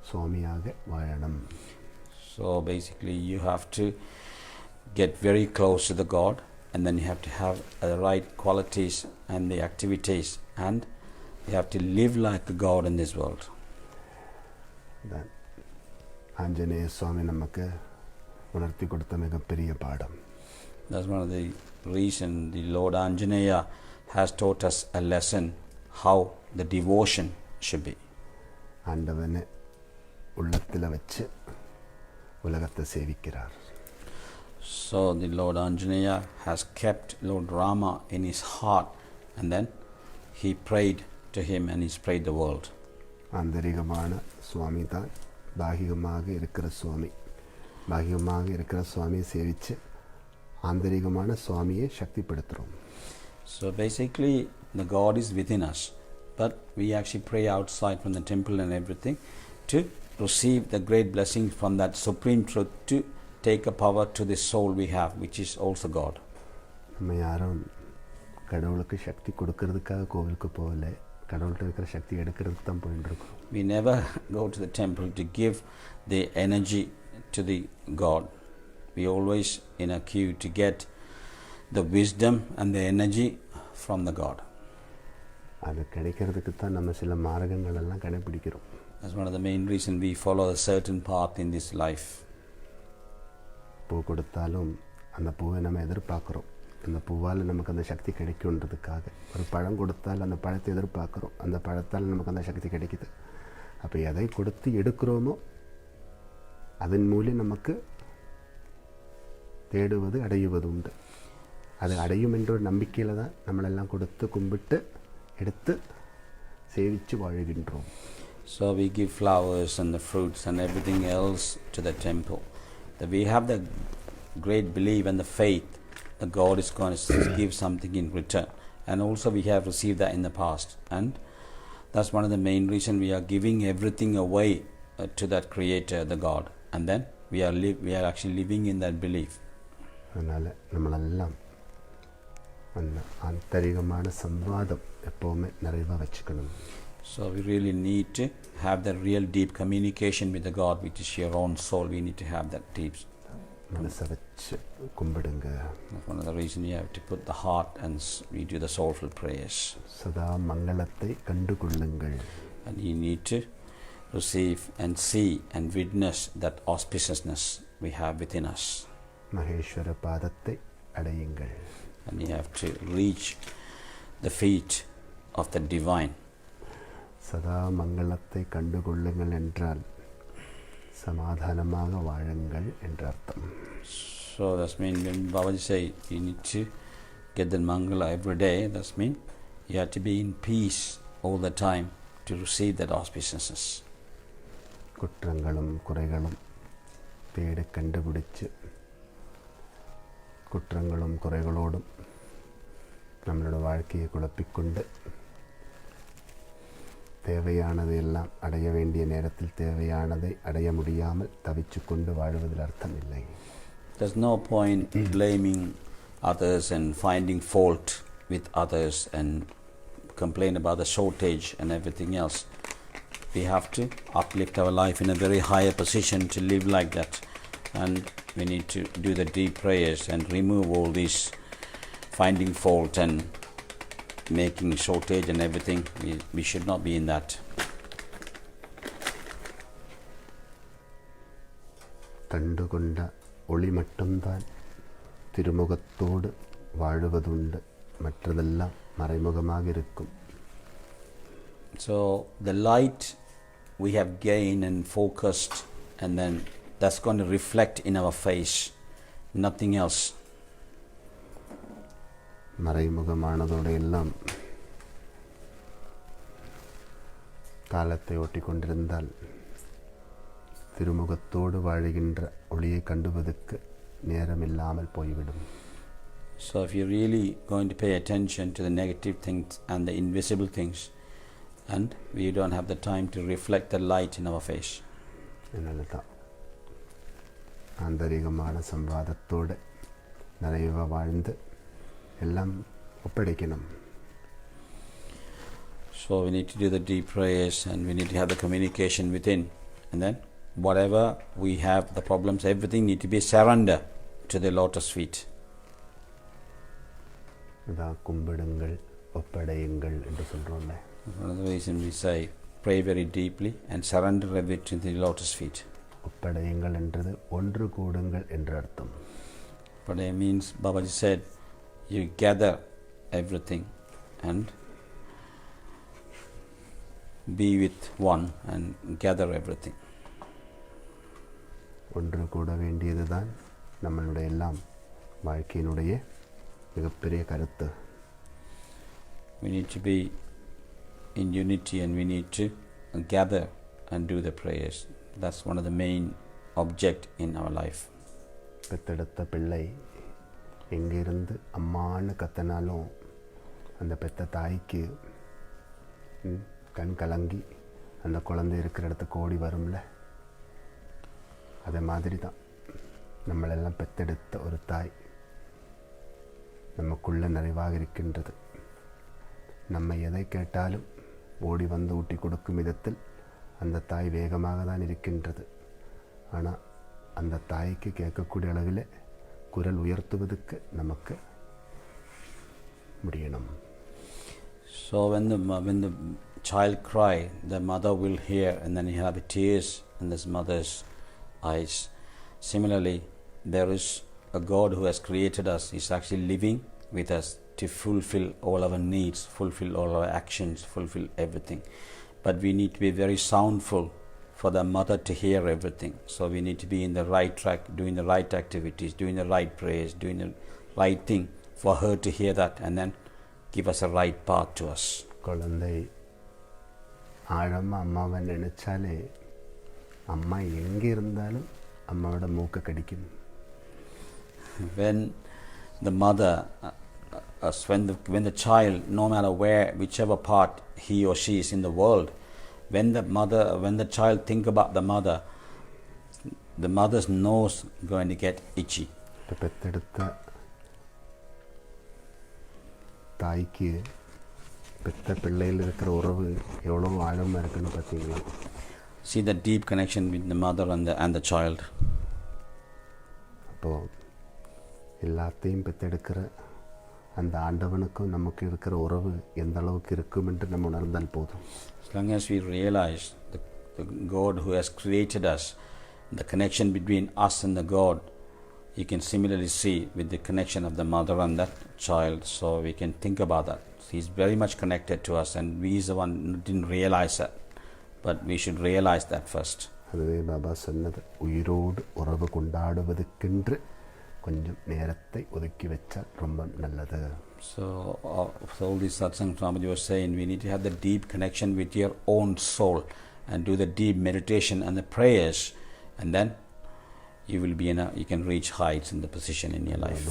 சுவாமியாக வாழணும். So basically you have to get very close to the God, and then you have to have the right qualities and the activities, and you have to live like a God in this world. Anjaneya சுவாமி நமக்கு உணர்த்தி கொடுத்த மிகப்பெரிய பாடம். That's one of the reasons the Lord Anjaneya has taught us a lesson how the devotion should be. ஆண்டவனை உள்ளத்தில் வச்சு உலகத்தை சேவிக்கிறார். So the Lord Anjaneya has kept Lord Rama in his heart, and then he prayed to him and he's prayed the world. ஆந்தரிகமான சுவாமி தான் பாகிகமாக இருக்கிற சுவாமி. பாகிகமாக இருக்கிற சுவாமியை சேவித்து ஆந்தரிகமான சுவாமியை சக்திப்படுத்துகிறோம். So basically the God is within us, but we actually pray outside from the temple and everything to receive the great blessing from that supreme truth, to take a power to the soul we have, which is also God. நம்ம யாரும் கடவுளுக்கு சக்தி கொடுக்கறதுக்காக கோவிலுக்கு போகல, கடவுள்கிட்ட இருக்கிற சக்தி எடுக்கிறதுக்கு தான் போயிட்டு இருக்கோம். We never go to the temple to give the energy to the God. We always in a queue to get the wisdom and the energy from the God. அது கிடைக்கிறதுக்கு தான் நம்ம சில மார்க்கங்கள் எல்லாம் கடைபிடிக்கிறோம். That's one of the main reasons we follow a certain path in this life. பூ கொடுத்தாலும் அந்த பூவை நம்ம எதிர்பார்க்குறோம், அந்த பூவால் நமக்கு அந்த சக்தி கிடைக்குன்றதுக்காக. ஒரு பழம் கொடுத்தால் அந்த பழத்தை எதிர்பார்க்குறோம், அந்த பழத்தால் நமக்கு அந்த சக்தி கிடைக்குது. அப்போ எதை கொடுத்து எடுக்கிறோமோ அதன் மூலம் நமக்கு தேடுவது அடையுவது உண்டு. அது அடையும் என்ற ஒரு நம்பிக்கையில் தான் நம்மளெல்லாம் கொடுத்து கும்பிட்டு எடுத்து சேவித்து வாழ்கின்றோம். So we give flowers and the fruits and everything else to the temple. That we have the great belief and the faith that God is going to give something in return. And also we have received that in the past. And that's one of the main reasons we are giving everything away to that Creator, the God. and then we are actually living in that belief. அதனால் நம்மளெல்லாம் அந்த ஆந்தரிகமான சம்வாதம் எப்போவுமே நிறைவாக வச்சுக்கணும். So we really need to have that real deep communication with the God, which is your own soul. We need to have that deep. மனசை வச்சு கும்பிடுங்க. That's one of the reasons you have to put the heart and we do the soulful prayers. சதா மங்களத்தை கண்டுகொள்ளுங்கள். And you need to receive and see and witness that auspiciousness we have within us. Maheshwara பாதத்தை அடையுங்கள். And you have to reach the feet of the divine. சதா மங்களத்தை கண்டுகொள்ளுங்கள் என்றால் சமாதானமாக வாழுங்கள் என்ற அர்த்தம். So that means when Babaji say you need to get the Mangala every day, that means you have to be in peace all the time to receive that auspiciousness. குற்றங்களும் குறைகளும் தேடி கண்டுபிடிச்சு குற்றங்களும் குறைகளோடும் நம்மளோட வாழ்க்கையை குழப்பிக்கொண்டு தேவையானதை எல்லாம் அடைய வேண்டிய நேரத்தில் தேவையானதை அடைய முடியாமல் தவிச்சு கொண்டு வாழ்வதில் அர்த்தம் இல்லை. There's no point blaming others and finding fault with others and complain about the shortage and everything else. We have to uplift our life in a very higher position to live like that, and we need to do the deep prayers and remove all these finding fault and making shortage and everything. We should not be in that. கண்டுகொண்ட ஒளி மட்டும்தான் திருமுகத்தோடு வாழுவதுண்டு, மற்றதெல்லாம் மறைமுகமாக இருக்கும். So the light we have gained and focused, and then that's going to reflect in our face, nothing else. மறைமுகமானதோடு எல்லாம் காலத்தை ஓட்டி கொண்டிருந்தால் திருமுகத்தோடு வாழுகின்ற ஒளியை கண்டுவதற்கு நேரமில்லாமல் போய்விடும். So if you're really going to pay attention to the negative things and the invisible things, and we don't have the time to reflect the light in our face. அதனால தான் ஆந்தரிகமான சம்வாதத்தோடு நிறைவாக வாழ்ந்து எல்லாம் ஒப்படைக்கணும். So we need to do the deep prayers and we need to have the communication within, and then whatever we have, the problems, everything need to be surrender to the lotus feet. அதான் கும்பிடுங்கள் ஒப்படையுங்கள் என்று சொல்கிறோம்ல. One of the reasons we say pray very deeply and surrender everything to the lotus feet. ஒப்படையுங்கள் என்றது ஒன்று கூடுங்கள் என்று அர்த்தம். But it means Babaji said you gather everything and be with one and gather everything. ஒன்று கூட வேண்டியது தான் நம்மளுடைய எல்லாம் வாழ்க்கையினுடைய மிகப்பெரிய கருத்து. We need to be in unity and we need to gather and do the prayers. That's one of the main object in our life. பெத்தெடுத்த பிள்ளை எங்கிருந்து அம்மான்னு கத்தினாலும் அந்த பெத்த தாய்க்கு கண் கலங்கி அந்த குழந்தை இருக்கிற இடத்துக்கு ஓடி வரும்ல. அதே மாதிரி தான் நம்மளெல்லாம் பெத்தெடுத்த ஒரு தாய் நமக்குள்ள நிறைவாக இருக்கின்றது. நம்ம எதை கேட்டாலும் ஓடி வந்து ஊட்டி கொடுக்கும் விதத்தில் அந்த தாய் வேகமாக தான் இருக்கின்றது. ஆனால் அந்த தாய்க்கு கேட்கக்கூடிய அளவில் குரல் உயர்த்துவதற்கு நமக்கு முடியணும். So when the child cry, the mother will hear, and then you have tears in this mother's eyes. Similarly, there is a God who has created us. He's actually living with us to fulfill all our needs, fulfill all our actions, fulfill everything. But we need to be very soundful for the mother to hear everything. So we need to be in the right track, doing the right activities, doing the right prayers, doing the right thing for her to hear that and then give us a right path to us. குழந்தை ஆழமாக அம்மாவை நினைச்சாலே அம்மா எங்கே இருந்தாலும் அம்மாவோட மூக்கை கடிக்கும். When the mother, when the child, no matter where, whichever part he or she is in the world, when the child think about the mother, the mother's nose going to get itchy. இப்போ பெத்தெடுத்த தாய்க்கு பெத்த பிள்ளையில் இருக்கிற உறவு எவ்வளோ ஆழமாக இருக்குன்னு பார்த்தீங்களா? See the deep connection with the mother and the child. அப்போது எல்லாத்தையும் பெத்தெடுக்கிற அந்த ஆண்டவனுக்கும் நமக்கு இருக்கிற உறவு எந்த அளவுக்கு இருக்கும் என்று நம்ம உணர்ந்தால் போதும். As long as we realize the God who has created us, the connection between us and the God, you can similarly see with the connection of the mother and that child. So we can think about that. He's very much connected to us, and we is the one who didn't realize that. But we should realize that first. அதுவே பாபா சொன்னது, உயிரோடு உறவு கொண்டாடுவதற்கென்று கொஞ்சம் நேரத்தை ஒதுக்கி வச்சால் ரொம்ப நல்லது. So all these satsang Swamiji was saying, we need to have the deep connection with your own soul and do the deep meditation and the prayers, and then you will be you can reach heights in the position in your life.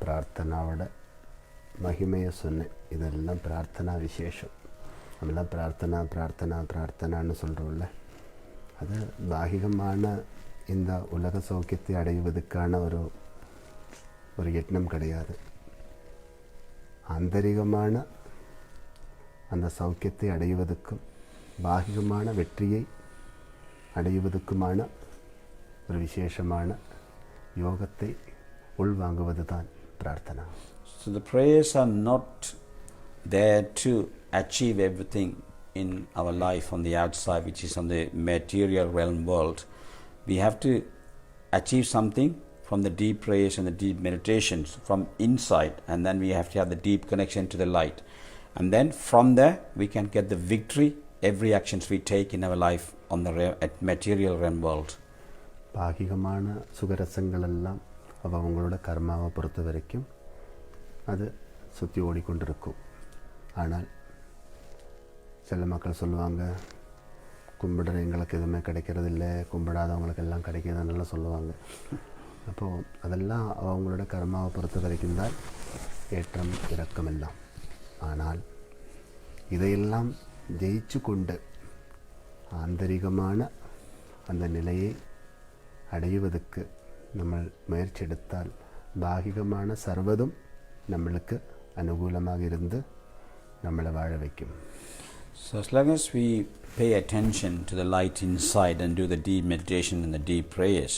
பிரார்த்தனாவோட மகிமையை சொன்னேன். இதெல்லாம் பிரார்த்தனா விசேஷம். நம்மளாம் பிரார்த்தனா பிரார்த்தனா பிரார்த்தனான்னு சொல்கிறோம்ல, அது பாகிகமான இந்த உலக சௌக்கியத்தை அடைவதற்கான ஒரு எண்ணம் கிடையாது. ஆந்தரிகமான அந்த சௌக்கியத்தை அடைவதற்கும் பாகிகமான வெற்றியை அடைவதற்குமான ஒரு விசேஷமான யோகத்தை உள்வாங்குவது தான் Prarthana. So the prayers are not there to achieve everything in our life on the outside, which is on the material realm world. We have to achieve something from the deep prayers and the deep meditations from inside, and then we have to have the deep connection to the light, and then from there we can get the victory every actions we take in our life on the material realm world. பாகிகமான சுகரசங்கள் எல்லாம் அவங்களோட கர்மாவை பொறுத்த வரைக்கும் அது சுற்றி ஓடிக்கொண்டிருக்கும். ஆனால் சில மக்கள் சொல்லுவாங்க, கும்பிடுற எங்களுக்கு எதுவுமே கிடைக்கிறதில்ல, கும்பிடாதவங்களுக்கு எல்லாம் கிடைக்கிறதுனால சொல்லுவாங்க. அப்போது அதெல்லாம் அவங்களோட கர்மாவை பொறுத்த வரைக்கும் தான் ஏற்றம் இறக்கம் எல்லாம். ஆனால் இதையெல்லாம் ஜெயிச்சு கொண்டு ஆந்தரிகமான அந்த நிலையை அடைவதற்கு நம்ம முயற்சி எடுத்தால் பாகிகமான சர்வதும் நம்மளுக்கு அனுகூலமாக இருந்து நம்மளை வாழ வைக்கும். So as long as we pay attention to the light inside and do the deep meditation and the deep prayers,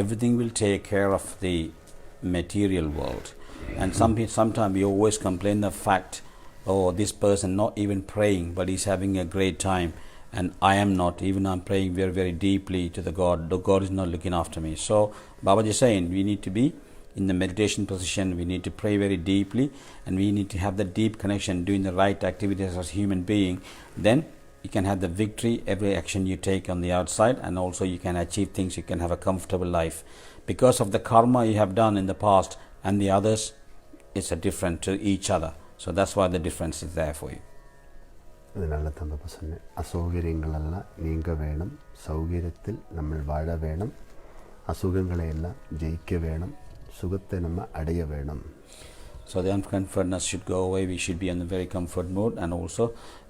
everything will take care of the material world. And sometimes we always complain the fact, oh, this person not even praying, but he's having a great time, and I am not. Even I'm praying very, very deeply to the God. The God is not looking after me. So Babaji is saying we need to be in the meditation position. We need to pray very deeply, and we need to have the deep connection, doing the right activities as a human being. Then you can have the victory every action you take on the outside, and also you can achieve things. You can have a comfortable life because of the karma you have done in the past, and the others is a different to each other. So that's why the difference is there for you. அதனால தான் பாப்பா சொன்னேன், அசௌகரியங்களெல்லாம் நீங்க வேணும், சௌகரியத்தில் நம்ம வாழ வேணும், அசுகங்களை எல்லாம் ஜெயிக்க வேணும், சுகத்தை நம்ம அடைய வேணும். So the uncomfortness should go away. We should be in a very comfort mode, and also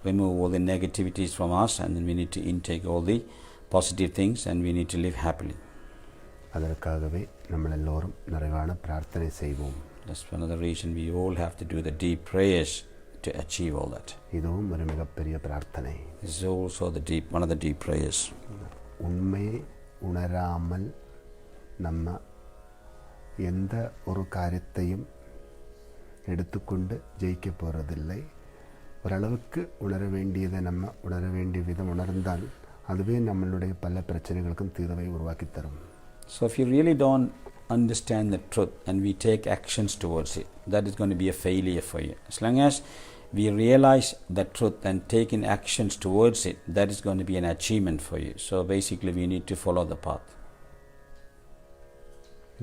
remove all the negativities from us, and then we need to intake all the positive things, and we need to live happily. அதற்காகவே நம்ம எல்லோரும் நிறைவான பிரார்த்தனை செய்வோம். That's another reason we all have to do the deep prayers to achieve all that. இதுவும் ஒரு மிகப்பெரிய பிரார்த்தனை. This is also one of the deep prayers. உண்மையை உணராமல் நம்ம எந்த ஒரு காரியத்தையும் எடுத்துக்கொண்டு ஜெயிக்க போகிறதில்லை. ஓரளவுக்கு உணர வேண்டியதை நம்ம உணர வேண்டிய விதம் உணர்ந்தால் அதுவே நம்மளுடைய பல பிரச்சனைகளுக்கும் தீர்வை உருவாக்கி தரும். So if you really don't understand the truth and we take actions towards it, that is going to be a failure for you. As long as we realize the truth and take in actions towards it, that is going to be an achievement for you. So basically we need to follow the path.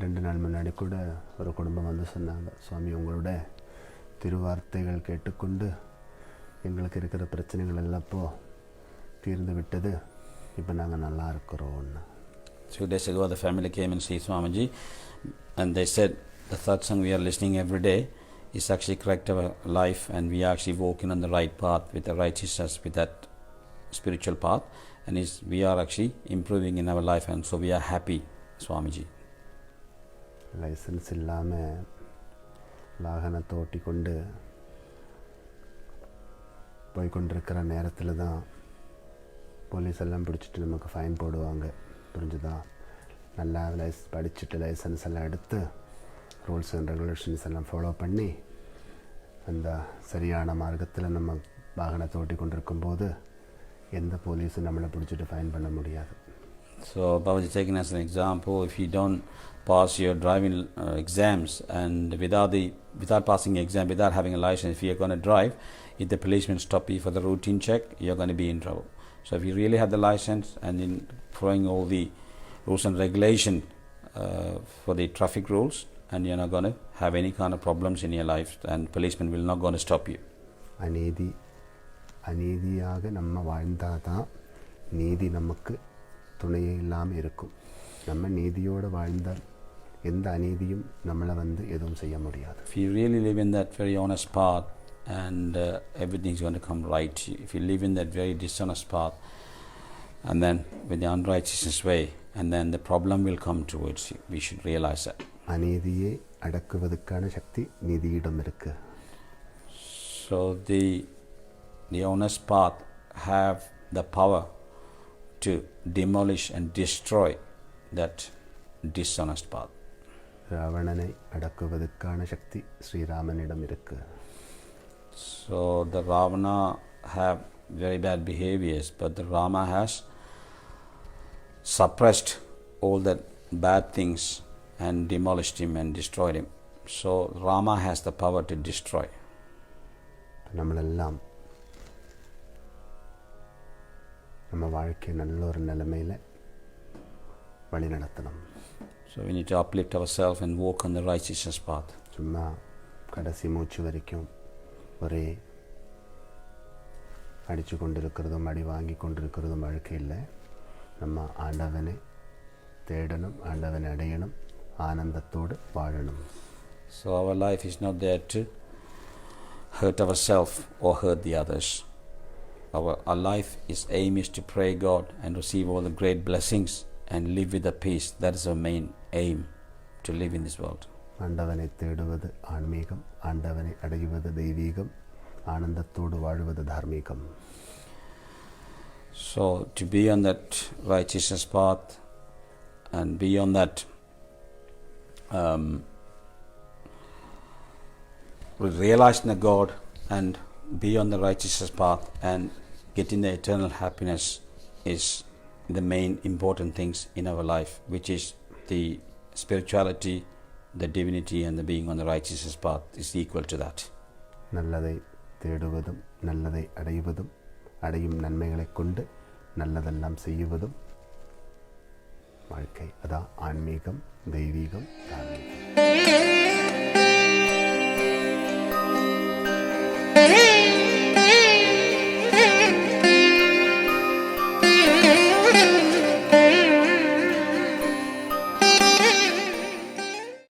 2 நாள் முன்னாடி கூட ஒரு குடும்பம் வந்து சொன்னாங்க, சுவாமி உங்களோட திருவார்த்தைகள் கேட்டுக்கொண்டு எங்களுக்கு இருக்கிற பிரச்சனைகள் எல்லாம் தீர்ந்து விட்டது, இப்போ நாங்கள் நல்லா இருக்கிறோம்னு. 2 days ago the family came and see Swamiji, and they said the satsang we are listening every day is actually correct our life, and we are actually walking on the right path with the righteousness, with that spiritual path, and we are actually improving in our life, and so we are happy, Swamiji. License ഇല്ലാமல் വാഹനத்தை ஓட்டிக்கொண்டு போய்கொண்டிருக்கிற நேரத்தில் தான் police எல்லாம் பிடிச்சிட்டு நமக்கு fine போடுவாங்க. புரிஞ்சுதா? நல்லா படிச்சுட்டு லைசன்ஸ் எல்லாம் எடுத்து ரூல்ஸ் அண்ட் ரெகுலேஷன்ஸ் எல்லாம் ஃபாலோ பண்ணி அந்த சரியான மார்க்கத்தில் நம்ம வாகனத்தை ஓட்டி கொண்டிருக்கும்போது எந்த போலீஸும் நம்மளை பிடிச்சிட்டு ஃபைன் பண்ண முடியாது. So Babaji taking as an example, if you don't pass your driving exams, and without passing the exam, without having a license, if you're going to drive, if the policemen stop you for the routine check, you're going to be in trouble. So if you really have the license and in following all the rules and regulation for the traffic rules, and you're not going to have any kind of problems in your life, and policemen will not going to stop you. அநீதியாக நம்ம வாழ்ந்தால் தான் நீதி நமக்கு துணையே இல்லாமல் இருக்கும். நம்ம நீதியோடு வாழ்ந்தால் எந்த அநீதியும் நம்மளை எதுவும் செய்ய முடியாது. If you really live in that very honest path, and everything's going to come right. If you live in that very dishonest path, and then with the unrighteousness way, and then the problem will come towards you. We should realize that. அநீதியை அடக்குவதற்கான சக்தி நீதியிடம் இருக்கு. So the honest path have the power to demolish and destroy that dishonest path. ராவணனை அடக்குவதற்கான சக்தி ஸ்ரீராமனிடம் இருக்கு. So the Ravana have very bad behaviors, but the Rama has suppressed all that bad things and demolished him and destroyed him. So Rama has the power to destroy. நம்மளெல்லாம் நம்ம வாழ்க்கை நல்ல ஒரு நிலைமையில் வழி நடத்தணும். So we need to uplift ourselves and walk on the righteousness path. சும்மா கடைசி மூச்சு வரைக்கும் ஒரே அடித்து கொண்டிருக்கிறதும் அடி வாங்கி கொண்டிருக்கிறதும் வாழ்க்கை இல்லை. நம்ம ஆண்டவனை தேடணும், ஆண்டவனை அடையணும், ஆனந்தத்தோடு வாழணும். So our life is not there to hurt ourselves or hurt the others. Our life aim is to pray God and receive all the great blessings and live with the peace. That is our main aim, to live in this world. ஆண்டவனை தேடுவது ஆன்மீகம், ஆண்டவனை அடைவது தெய்வீகம், ஆனந்தத்தோடு வாழ்வது தார்மீகம். So to be on that righteousness path and be on that realizing the God and be on the righteousness path and getting the eternal happiness is the main important things in our life, which is the spirituality, the divinity, and the being on the righteousness path is equal to that. நல்லதை தேடுவதும் நல்லதை அடைவதும் அடையும் நன்மைகளை கொண்டு நல்லதெல்லாம் செய்வதும் வாழ்க்கை. அதான் ஆன்மீகம், தெய்வீகம், தார்மீகம்.